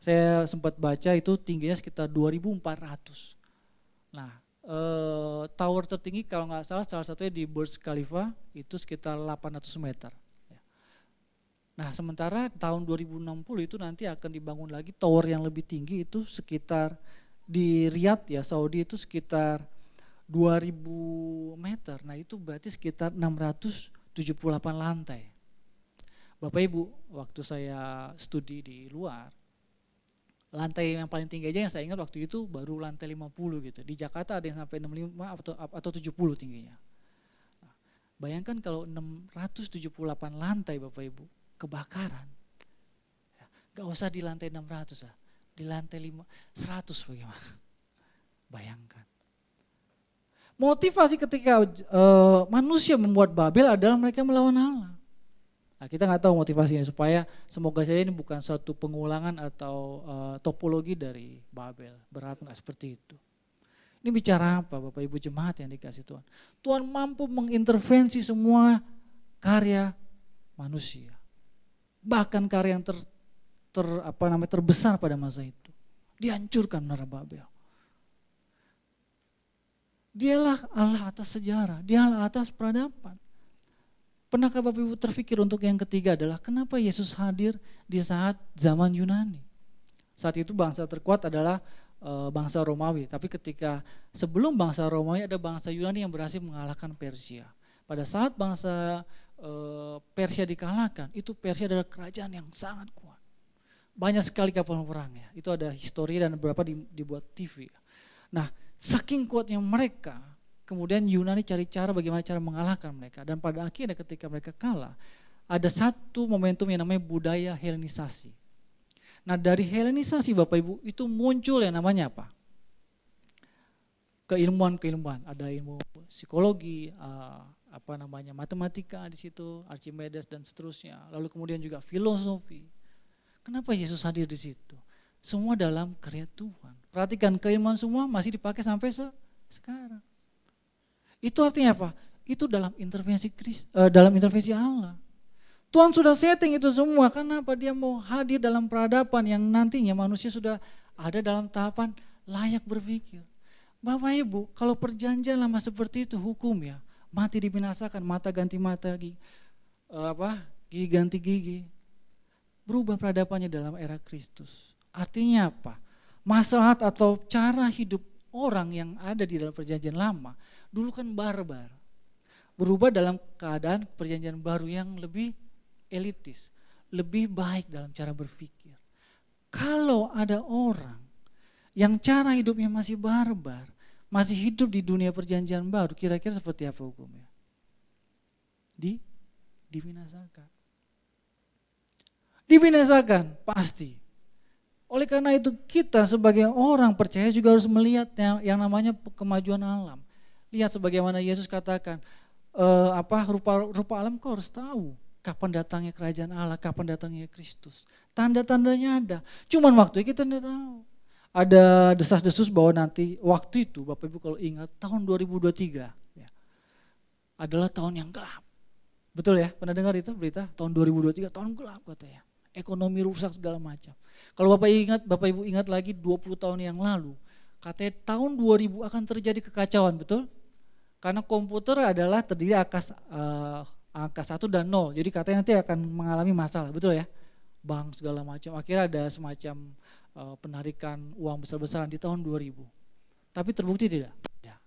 Saya sempat baca itu tingginya sekitar 2.400. Nah, tower tertinggi kalau nggak salah satunya di Burj Khalifa itu sekitar 800 meter. Nah, sementara tahun 2060 itu nanti akan dibangun lagi tower yang lebih tinggi itu sekitar di Riyadh ya, Saudi itu sekitar 2000 meter. Nah itu berarti sekitar 678 lantai. Bapak Ibu, waktu saya studi di luar, lantai yang paling tinggi aja yang saya ingat waktu itu baru lantai 50 gitu. Di Jakarta ada yang sampai 65 atau 70 tingginya. Nah, bayangkan kalau 678 lantai Bapak Ibu kebakaran. Ya, gak usah di lantai 600 lah, di lantai 100 bagaimana? Bayangkan. Motivasi ketika manusia membuat Babel adalah mereka melawan Allah. Nah, kita nggak tahu motivasinya, supaya semoga saja ini bukan suatu pengulangan atau topologi dari Babel. Berharap nggak seperti itu. Ini bicara apa Bapak Ibu jemaat yang dikasih Tuhan? Tuhan mampu mengintervensi semua karya manusia. Bahkan karya yang terbesar pada masa itu. Dihancurkan menara Babel. Dialah Allah atas sejarah, dialah atas peradaban. Pernahkah Bapak Ibu terfikir untuk yang ketiga adalah kenapa Yesus hadir di saat zaman Yunani? Saat itu bangsa terkuat adalah bangsa Romawi, tapi ketika sebelum bangsa Romawi ada bangsa Yunani yang berhasil mengalahkan Persia. Pada saat bangsa Persia dikalahkan, itu Persia adalah kerajaan yang sangat kuat. Banyak sekali kapal perang ya, itu ada histori dan beberapa dibuat TV. Nah, saking kuatnya mereka, kemudian Yunani cari cara bagaimana cara mengalahkan mereka. Dan pada akhirnya ketika mereka kalah, ada satu momentum yang namanya budaya Helenisasi. Nah dari Helenisasi Bapak Ibu itu muncul yang namanya apa? Keilmuan-keilmuan. Ada ilmu psikologi, matematika di situ, Archimedes dan seterusnya. Lalu kemudian juga filosofi. Kenapa Yesus hadir di situ? Semua dalam karya Tuhan. Perhatikan keilmuan semua masih dipakai sampai sekarang. Itu artinya apa? Itu dalam intervensi Allah. Tuhan sudah setting itu semua. Kenapa dia mau hadir dalam peradaban yang nantinya manusia sudah ada dalam tahapan layak berpikir. Bapak Ibu, kalau perjanjian lama seperti itu hukum ya, mati dibinasakan, mata ganti mata, gigi ganti gigi. Berubah peradabannya dalam era Kristus. Artinya apa? Maslahat atau cara hidup orang yang ada di dalam perjanjian lama dulu kan barbar. Berubah dalam keadaan perjanjian baru yang lebih elitis, lebih baik dalam cara berpikir. Kalau ada orang yang cara hidupnya masih barbar, masih hidup di dunia perjanjian baru, kira-kira seperti apa hukumnya? Dibinasakan. Dibinasakan, pasti. Oleh karena itu kita sebagai orang percaya juga harus melihat yang namanya kemajuan alam. Lihat sebagaimana Yesus katakan, rupa alam kau harus tahu kapan datangnya kerajaan Allah, kapan datangnya Kristus. Tanda-tandanya ada, cuman waktu kita tidak tahu. Ada desas-desus bahwa nanti waktu itu Bapak Ibu kalau ingat tahun 2023 ya, adalah tahun yang gelap. Betul ya, pernah dengar itu berita tahun 2023 tahun gelap katanya. Ekonomi rusak segala macam. Kalau Bapak Ibu ingat lagi 20 tahun yang lalu, katanya tahun 2000 akan terjadi kekacauan, betul? Karena komputer adalah terdiri angka 1 dan 0, jadi katanya nanti akan mengalami masalah, betul ya? Bank segala macam, akhirnya ada semacam penarikan uang besar-besaran di tahun 2000. Tapi terbukti tidak? Tidak.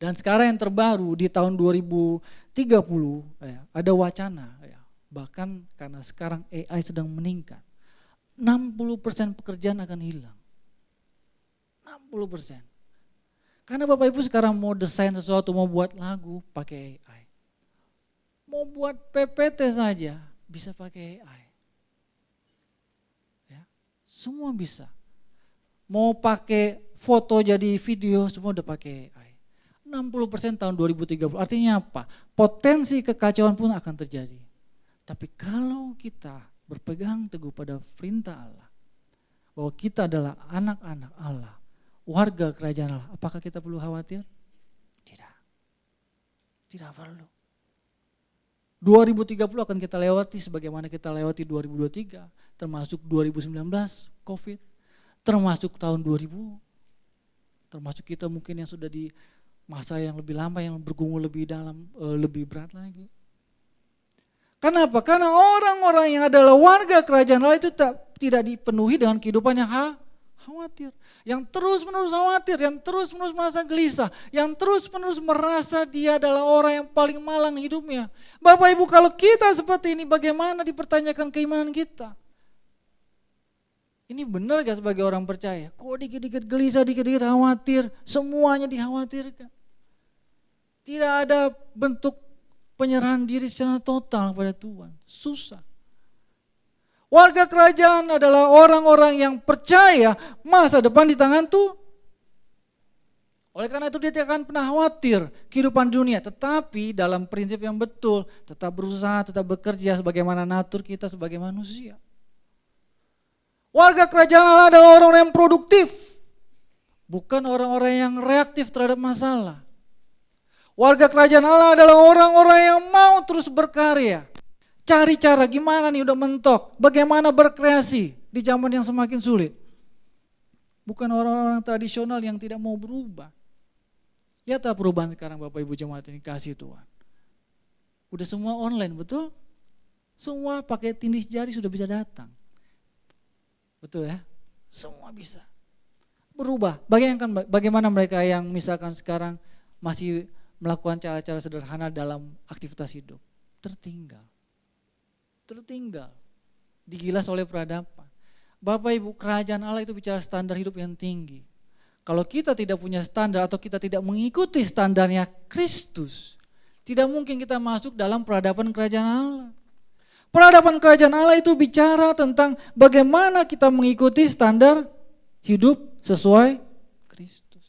Dan sekarang yang terbaru di tahun 2030 ya, ada wacana ya. Bahkan karena sekarang AI sedang meningkat, 60% pekerjaan akan hilang. 60%. Karena Bapak Ibu sekarang mau desain sesuatu, mau buat lagu pakai AI. Mau buat PPT saja bisa pakai AI. Ya, semua bisa. Mau pakai foto jadi video semua udah pakai AI. 60% tahun 2030. Artinya apa? Potensi kekacauan pun akan terjadi. Tapi kalau kita berpegang teguh pada perintah Allah, bahwa kita adalah anak-anak Allah, warga kerajaan Allah, apakah kita perlu khawatir? Tidak. Tidak perlu. 2030 akan kita lewati sebagaimana kita lewati 2023, termasuk 2019 COVID, termasuk tahun 2000, termasuk kita mungkin yang sudah di masa yang lebih lama, yang bergumul lebih dalam, lebih berat lagi. Kenapa? Karena orang-orang yang adalah warga kerajaan Allah itu tidak dipenuhi dengan kehidupan yang khawatir. Yang terus-menerus khawatir, yang terus-menerus merasa gelisah, yang terus-menerus merasa dia adalah orang yang paling malang hidupnya. Bapak Ibu, kalau kita seperti ini bagaimana dipertanyakan keimanan kita? Ini benar gak sebagai orang percaya? Kok dikit-dikit gelisah, dikit-dikit khawatir, semuanya dikhawatirkan. Tidak ada bentuk penyerahan diri secara total kepada Tuhan. Susah. Warga kerajaan adalah orang-orang yang percaya masa depan di tangan Tuhan. Oleh karena itu dia tidak akan pernah khawatir kehidupan dunia. Tetapi dalam prinsip yang betul, tetap berusaha, tetap bekerja sebagaimana natur kita sebagai manusia. Warga kerajaan Allah adalah orang-orang yang produktif. Bukan orang-orang yang reaktif terhadap masalah. Warga kerajaan Allah adalah orang-orang yang mau terus berkarya. Cari cara gimana nih udah mentok. Bagaimana berkreasi di zaman yang semakin sulit. Bukan orang-orang tradisional yang tidak mau berubah. Lihatlah perubahan sekarang Bapak Ibu jemaat ini, kasih Tuhan. Udah semua online, betul? Semua pakai tindis jari sudah bisa datang. Betul ya? Semua bisa. Berubah. Bagaimana mereka yang misalkan sekarang masih melakukan cara-cara sederhana dalam aktivitas hidup? Tertinggal. Digilas oleh peradaban. Bapak Ibu, kerajaan Allah itu bicara standar hidup yang tinggi. Kalau kita tidak punya standar atau kita tidak mengikuti standarnya Kristus, tidak mungkin kita masuk dalam peradaban kerajaan Allah. Peradaban kerajaan Allah itu bicara tentang bagaimana kita mengikuti standar hidup sesuai Kristus.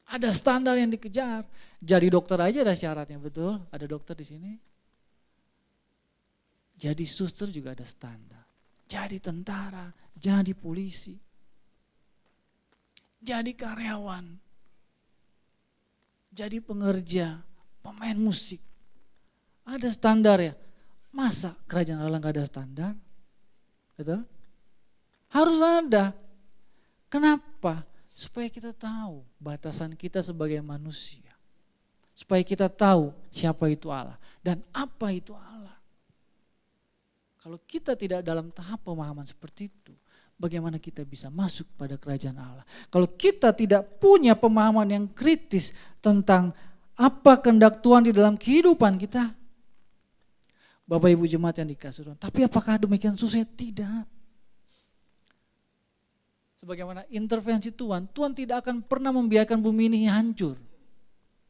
Ada standar yang dikejar. Jadi dokter aja ada syaratnya, betul? Ada dokter di sini. Jadi suster juga ada standar. Jadi tentara, jadi polisi. Jadi karyawan. Jadi pengerja, pemain musik. Ada standar ya. Masa kerajaan Allah gak ada standar? Betul? Harus ada. Kenapa? Supaya kita tahu batasan kita sebagai manusia. Supaya kita tahu siapa itu Allah dan apa itu Allah. Kalau kita tidak dalam tahap pemahaman seperti itu, bagaimana kita bisa masuk pada kerajaan Allah? Kalau kita tidak punya pemahaman yang kritis tentang apa kehendak Tuhan di dalam kehidupan kita, Bapak Ibu jemaat yang dikasih Tuhan. Tapi apakah demikian susah? Tidak. Sebagaimana intervensi Tuhan, Tuhan tidak akan pernah membiarkan bumi ini hancur.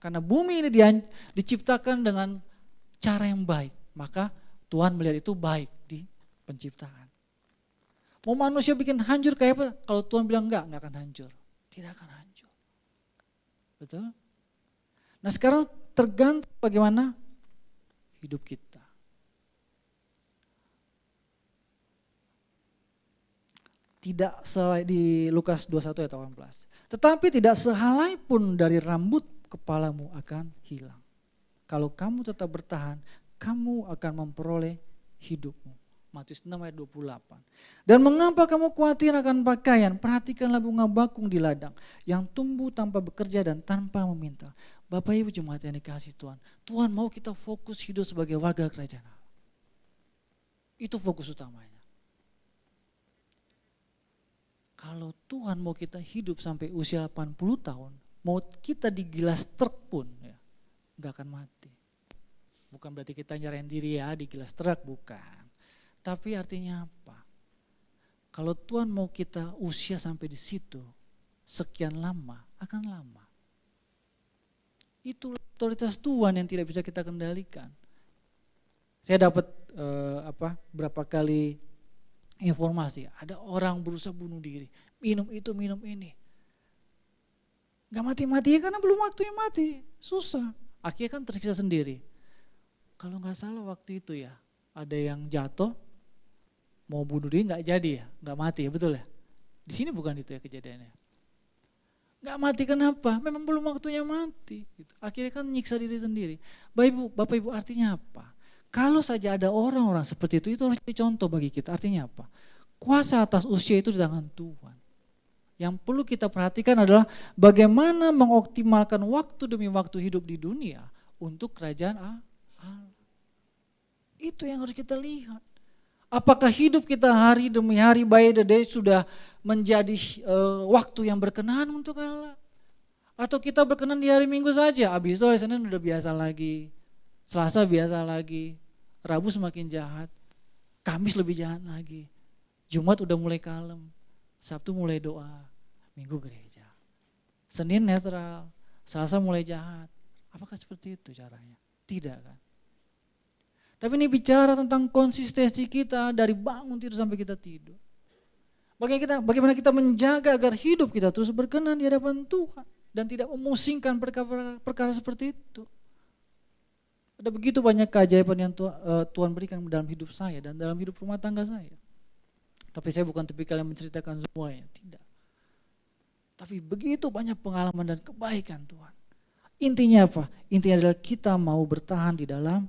Karena bumi ini diciptakan dengan cara yang baik. Maka Tuhan melihat itu baik di penciptaan. Mau manusia bikin hancur kayak apa? Kalau Tuhan bilang enggak akan hancur. Tidak akan hancur. Betul? Nah sekarang tergantung bagaimana hidup kita. Tidak di Lukas 21 ayat 18. Tetapi tidak sehelai pun dari rambut kepalamu akan hilang. Kalau kamu tetap bertahan, kamu akan memperoleh hidupmu. Matius 6 ayat 28. Dan mengapa kamu khawatir akan pakaian? Perhatikanlah bunga bakung di ladang yang tumbuh tanpa bekerja dan tanpa meminta. Bapak Ibu jemaat yang dikasihi Tuhan, Tuhan mau kita fokus hidup sebagai warga kerajaan Allah. Itu fokus utamanya. Kalau Tuhan mau kita hidup sampai usia 80 tahun, mau kita digilas truk pun ya, gak akan mati. Bukan berarti kita nyerahin diri ya digilas truk, bukan. Tapi artinya apa? Kalau Tuhan mau kita usia sampai di situ, sekian lama, akan lama. Itu otoritas Tuhan yang tidak bisa kita kendalikan. Saya dapat berapa kali informasi, ada orang berusaha bunuh diri, minum itu, minum ini. Gak mati-mati karena belum waktunya mati, susah. Akhirnya kan tersiksa sendiri. Kalau gak salah waktu itu ya, ada yang jatuh, mau bunuh diri gak jadi ya, gak mati ya, betul ya? Di sini bukan itu ya kejadiannya. Gak mati kenapa? Memang belum waktunya mati. Akhirnya kan nyiksa diri sendiri. Bapak Ibu artinya apa? Kalau saja ada orang-orang seperti itu harus jadi contoh bagi kita. Artinya apa? Kuasa atas usia itu di tangan Tuhan. Yang perlu kita perhatikan adalah bagaimana mengoptimalkan waktu demi waktu hidup di dunia untuk kerajaan Allah. Itu yang harus kita lihat. Apakah hidup kita hari demi hari by the day sudah menjadi waktu yang berkenan untuk Allah? Atau kita berkenan di hari Minggu saja, habis itu hari Senin udah biasa lagi, Selasa biasa lagi, Rabu semakin jahat, Kamis lebih jahat lagi, Jumat udah mulai kalem, Sabtu mulai doa, Minggu gereja, Senin netral, Selasa mulai jahat. Apakah seperti itu caranya? Tidak kan? Tapi ini bicara tentang konsistensi kita dari bangun tidur sampai kita tidur. Bagaimana kita menjaga agar hidup kita terus berkenan di hadapan Tuhan dan tidak memusingkan perkara seperti itu. Ada begitu banyak keajaiban yang Tuhan berikan dalam hidup saya dan dalam hidup rumah tangga saya. Tapi saya bukan tipikal yang menceritakan semuanya, tidak. Tapi begitu banyak pengalaman dan kebaikan Tuhan. Intinya apa? Intinya adalah kita mau bertahan di dalam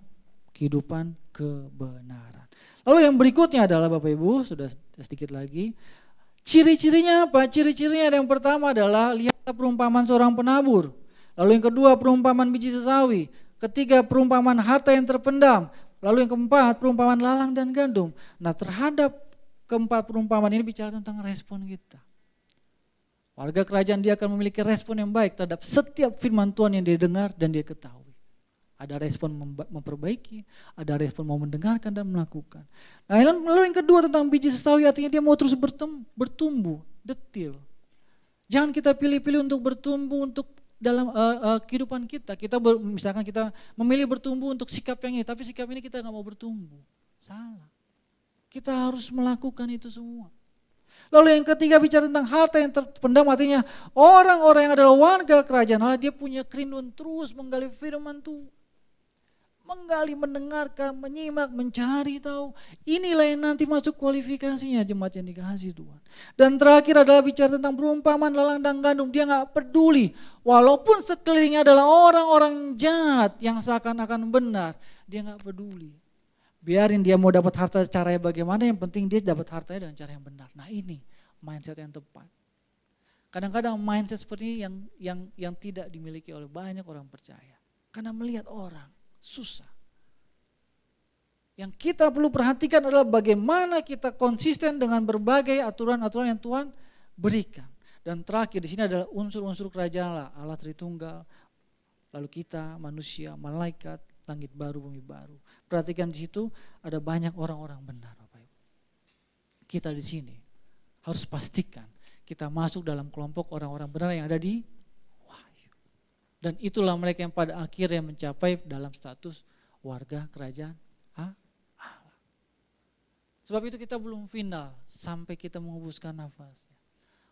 kehidupan kebenaran. Lalu yang berikutnya adalah Bapak Ibu, sudah sedikit lagi. Ciri-cirinya apa? Ciri-cirinya yang pertama adalah lihatlah perumpamaan seorang penabur. Lalu yang kedua perumpamaan biji sesawi. Ketiga perumpamaan harta yang terpendam. Lalu yang keempat perumpamaan lalang dan gandum. Nah terhadap keempat perumpamaan ini bicara tentang respon kita. Warga kerajaan dia akan memiliki respon yang baik terhadap setiap firman Tuhan yang dia dengar dan dia ketahui. Ada respon memperbaiki, ada respon mau mendengarkan dan melakukan. Nah lalu yang kedua tentang biji sesawi artinya dia mau terus bertumbuh, detil. Jangan kita pilih-pilih untuk bertumbuh untuk dalam kehidupan kita. Misalkan kita memilih bertumbuh untuk sikap yang ini, tapi sikap ini kita gak mau bertumbuh. Salah. Kita harus melakukan itu semua. Lalu yang ketiga bicara tentang harta yang terpendam artinya orang-orang yang adalah warga kerajaan Allah dia punya kerinduan terus menggali firman Tuhan. Menggali, mendengarkan, menyimak, mencari tahu. Inilah yang nanti masuk kualifikasinya jemaat yang dikasihi Tuhan. Dan terakhir adalah bicara tentang perumpamaan lalang dan gandum. Dia gak peduli. Walaupun sekelilingnya adalah orang-orang jahat yang seakan-akan benar. Dia gak peduli. Biarin dia mau dapat harta caranya bagaimana, yang penting dia dapat hartanya dengan cara yang benar. Nah ini mindset yang tepat. Kadang-kadang mindset seperti ini yang tidak dimiliki oleh banyak orang percaya. Karena melihat orang susah. Yang kita perlu perhatikan adalah bagaimana kita konsisten dengan berbagai aturan-aturan yang Tuhan berikan. Dan terakhir di sini adalah unsur-unsur kerajaan Allah, Allah Tritunggal, lalu kita, manusia, malaikat, langit baru, bumi baru. Perhatikan di situ ada banyak orang-orang benar, Bapak Ibu. Kita di sini harus pastikan kita masuk dalam kelompok orang-orang benar yang ada di Wahyu. Dan itulah mereka yang pada akhirnya mencapai dalam status warga kerajaan Allah. Sebab itu kita belum final sampai kita menghembuskan nafas.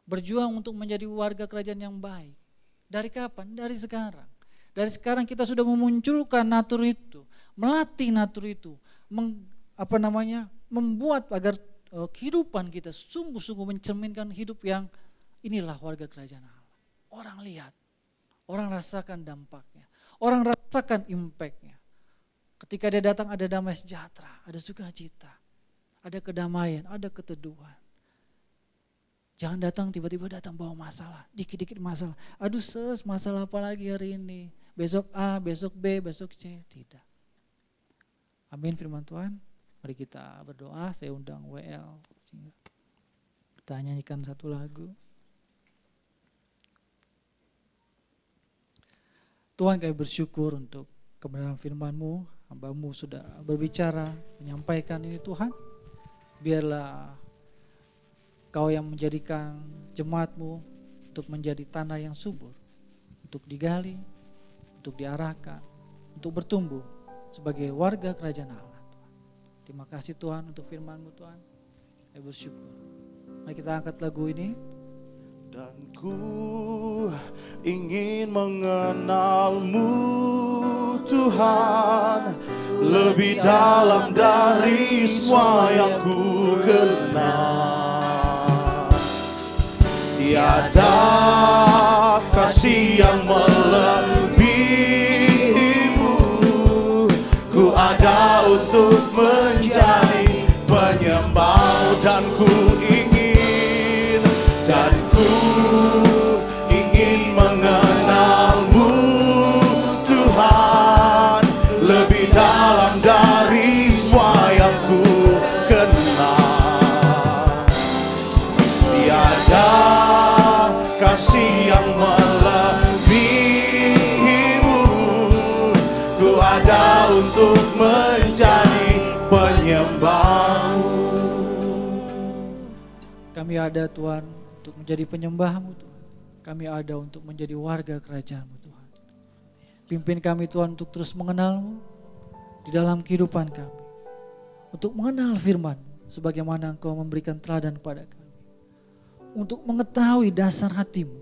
Berjuang untuk menjadi warga kerajaan yang baik. Dari kapan? Dari sekarang. Dari sekarang kita sudah memunculkan natur itu, melatih natur itu, membuat agar kehidupan kita sungguh-sungguh mencerminkan hidup yang inilah warga kerajaan Allah. Orang lihat, orang rasakan dampaknya, orang rasakan impactnya. Ketika dia datang ada damai sejahtera, ada sukacita, ada kedamaian, ada keteduhan. Jangan datang tiba-tiba datang bawa masalah, dikit-dikit masalah. Aduh masalah apa lagi hari ini? Besok A, besok B, besok C. Tidak. Amin firman Tuhan. Mari kita berdoa. Saya undang WL. Kita nyanyikan satu lagu. Tuhan kami bersyukur untuk kebenaran firman-Mu. Hamba-Mu sudah berbicara, menyampaikan ini Tuhan. Biarlah Kau yang menjadikan jemaat-Mu untuk menjadi tanah yang subur. Untuk digali, untuk diarahkan, untuk bertumbuh sebagai warga kerajaan Allah. Terima kasih Tuhan untuk firman-Mu Tuhan. Saya bersyukur. Mari kita angkat lagu ini. Dan ku ingin mengenal-Mu Tuhan lebih dalam dari semua yang ku kenal. Tiada kasih yang melebihi-Mu. Ku ada untuk menjadi penyembah dan ku ingin mengenal-Mu Tuhan lebih dalam dari semua yang ku kenal. menyembah-Mu. Kami ada Tuhan untuk menjadi penyembah-Mu Tuhan. Kami ada untuk menjadi warga kerajaan-Mu Tuhan. Pimpin kami Tuhan untuk terus mengenal-Mu di dalam kehidupan kami. Untuk mengenal firman sebagaimana Engkau memberikan teladan pada kami. Untuk mengetahui dasar hati-Mu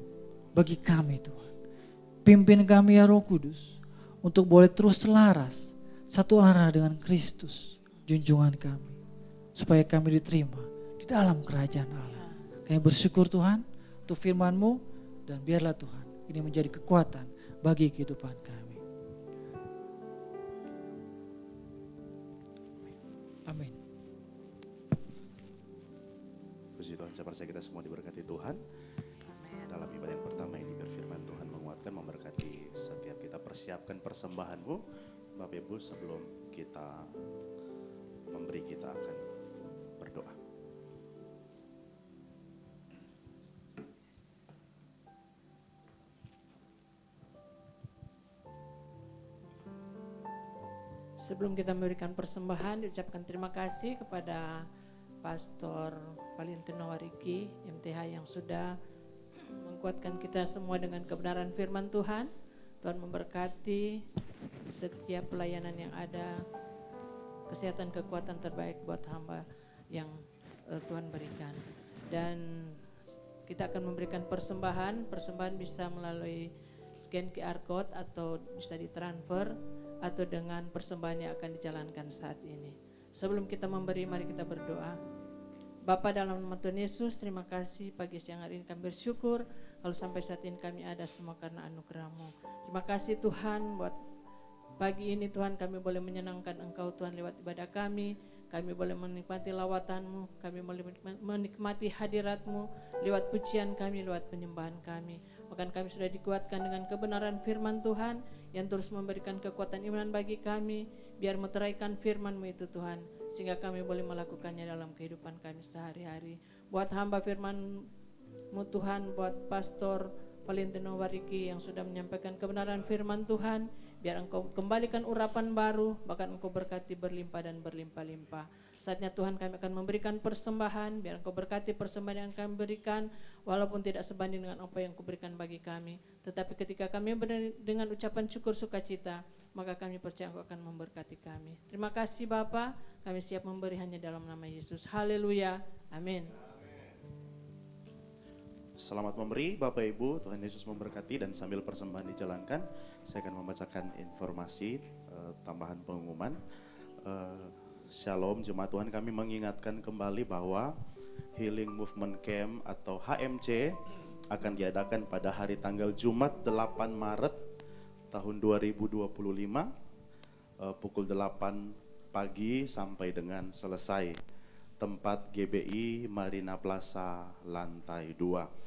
bagi kami Tuhan. Pimpin kami ya Roh Kudus untuk boleh terus selaras satu arah dengan Kristus junjungan kami. Supaya kami diterima di dalam kerajaan Allah. Kami bersyukur Tuhan untuk firman-Mu dan biarlah Tuhan ini menjadi kekuatan bagi kehidupan kami. Amin. Puji Tuhan, saya percaya kita semua diberkati Tuhan. Dalam ibadah yang pertama ini biar firman Tuhan menguatkan, memberkati setiap kita. Persiapkan persembahan-Mu Bapak Ibu, sebelum kita memberi, kita akan berdoa. Sebelum kita memberikan persembahan, diucapkan terima kasih kepada Pastor Valentino Wariki MTH yang sudah menguatkan kita semua dengan kebenaran firman Tuhan. Tuhan memberkati setiap pelayanan yang ada, kesehatan, kekuatan terbaik buat hamba yang Tuhan berikan. Dan kita akan memberikan persembahan bisa melalui scan QR code atau bisa ditransfer atau dengan persembahan yang akan dijalankan saat ini. Sebelum kita memberi, mari kita berdoa. Bapa, dalam nama Tuhan Yesus, terima kasih pagi siang hari ini kami bersyukur kalau sampai saat ini kami ada semua karena anugerah-Mu. Terima kasih Tuhan buat pagi ini Tuhan, kami boleh menyenangkan Engkau Tuhan lewat ibadah kami boleh menikmati lawatan-Mu, kami boleh menikmati hadirat-Mu lewat pujian kami, lewat penyembahan kami. Bahkan kami sudah dikuatkan dengan kebenaran firman Tuhan yang terus memberikan kekuatan iman bagi kami, biar meteraikan firman-Mu itu Tuhan, sehingga kami boleh melakukannya dalam kehidupan kami sehari-hari. Buat hamba firman-Mu Tuhan, buat Pastor Valentino Wariki yang sudah menyampaikan kebenaran firman Tuhan, biar Engkau kembalikan urapan baru, bahkan Engkau berkati berlimpah dan berlimpah-limpah. Saatnya Tuhan kami akan memberikan persembahan, biar Engkau berkati persembahan yang kami berikan, walaupun tidak sebanding dengan apa yang Engkau berikan bagi kami. Tetapi ketika kami dengan ucapan syukur sukacita, maka kami percaya Engkau akan memberkati kami. Terima kasih Bapa, kami siap memberi hanya dalam nama Yesus. Haleluya, amin. Selamat memberi Bapak Ibu, Tuhan Yesus memberkati. Dan sambil persembahan dijalankan, saya akan membacakan informasi tambahan pengumuman. Shalom Jemaat Tuhan, kami mengingatkan kembali bahwa Healing Movement Camp atau HMC akan diadakan pada hari tanggal Jumat 8 Maret tahun 2025 pukul 8 pagi sampai dengan selesai. Tempat GBI Marina Plaza lantai 2.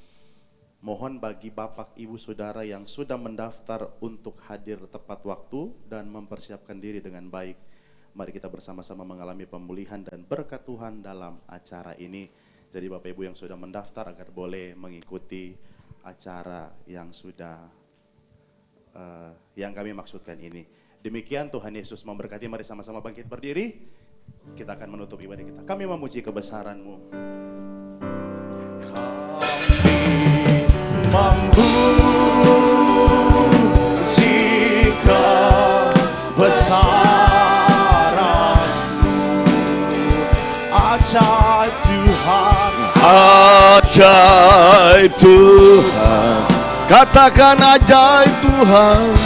Mohon bagi Bapak Ibu Saudara yang sudah mendaftar untuk hadir tepat waktu dan mempersiapkan diri dengan baik. Mari kita bersama-sama mengalami pemulihan dan berkat Tuhan dalam acara ini. Jadi Bapak Ibu yang sudah mendaftar agar boleh mengikuti acara yang sudah yang kami maksudkan ini. Demikian, Tuhan Yesus memberkati. Mari sama-sama bangkit berdiri. Kita akan menutup ibadah kita. Kami memuji kebesaran-Mu. Memuji kebesaran-Mu, ajaib Tuhan, ajaib Tuhan. Katakan ajaib Tuhan,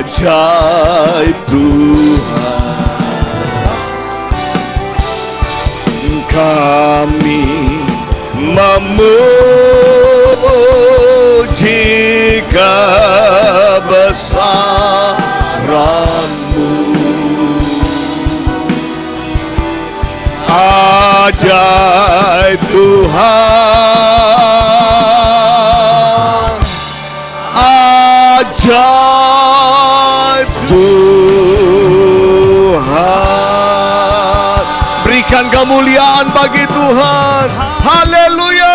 ajaib Tuhan. Kami memuji kebesaran-Mu, ajaib Tuhan, ajaib Tuhan. Berikan kemuliaan bagi Tuhan. Haleluya.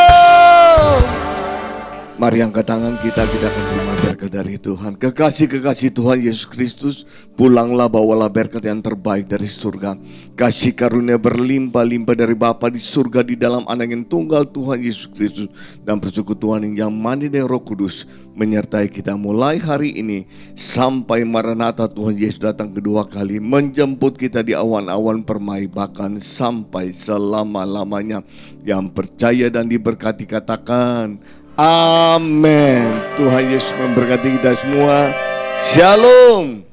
Mari Mari angkat tangan kita akan terima berkat dari Tuhan. Kekasih-kekasih Tuhan Yesus Kristus, pulanglah bawalah berkat yang terbaik dari surga. Kasih karunia berlimpah-limpah dari Bapa di surga di dalam Anak yang tunggal Tuhan Yesus Kristus, dan persekutuan yang mandi dari Roh Kudus menyertai kita mulai hari ini sampai Maranatha Tuhan Yesus datang kedua kali menjemput kita di awan-awan permai, bahkan sampai selama-lamanya. Yang percaya dan diberkati katakan amin. Tuhan Yesus memberkati kita semua. Shalom.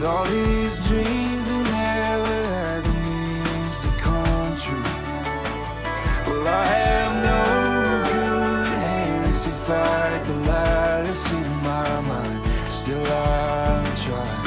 All these dreams I never had the means to come true. Well, I have no good hands to fight the light that's in my mind. Still I try.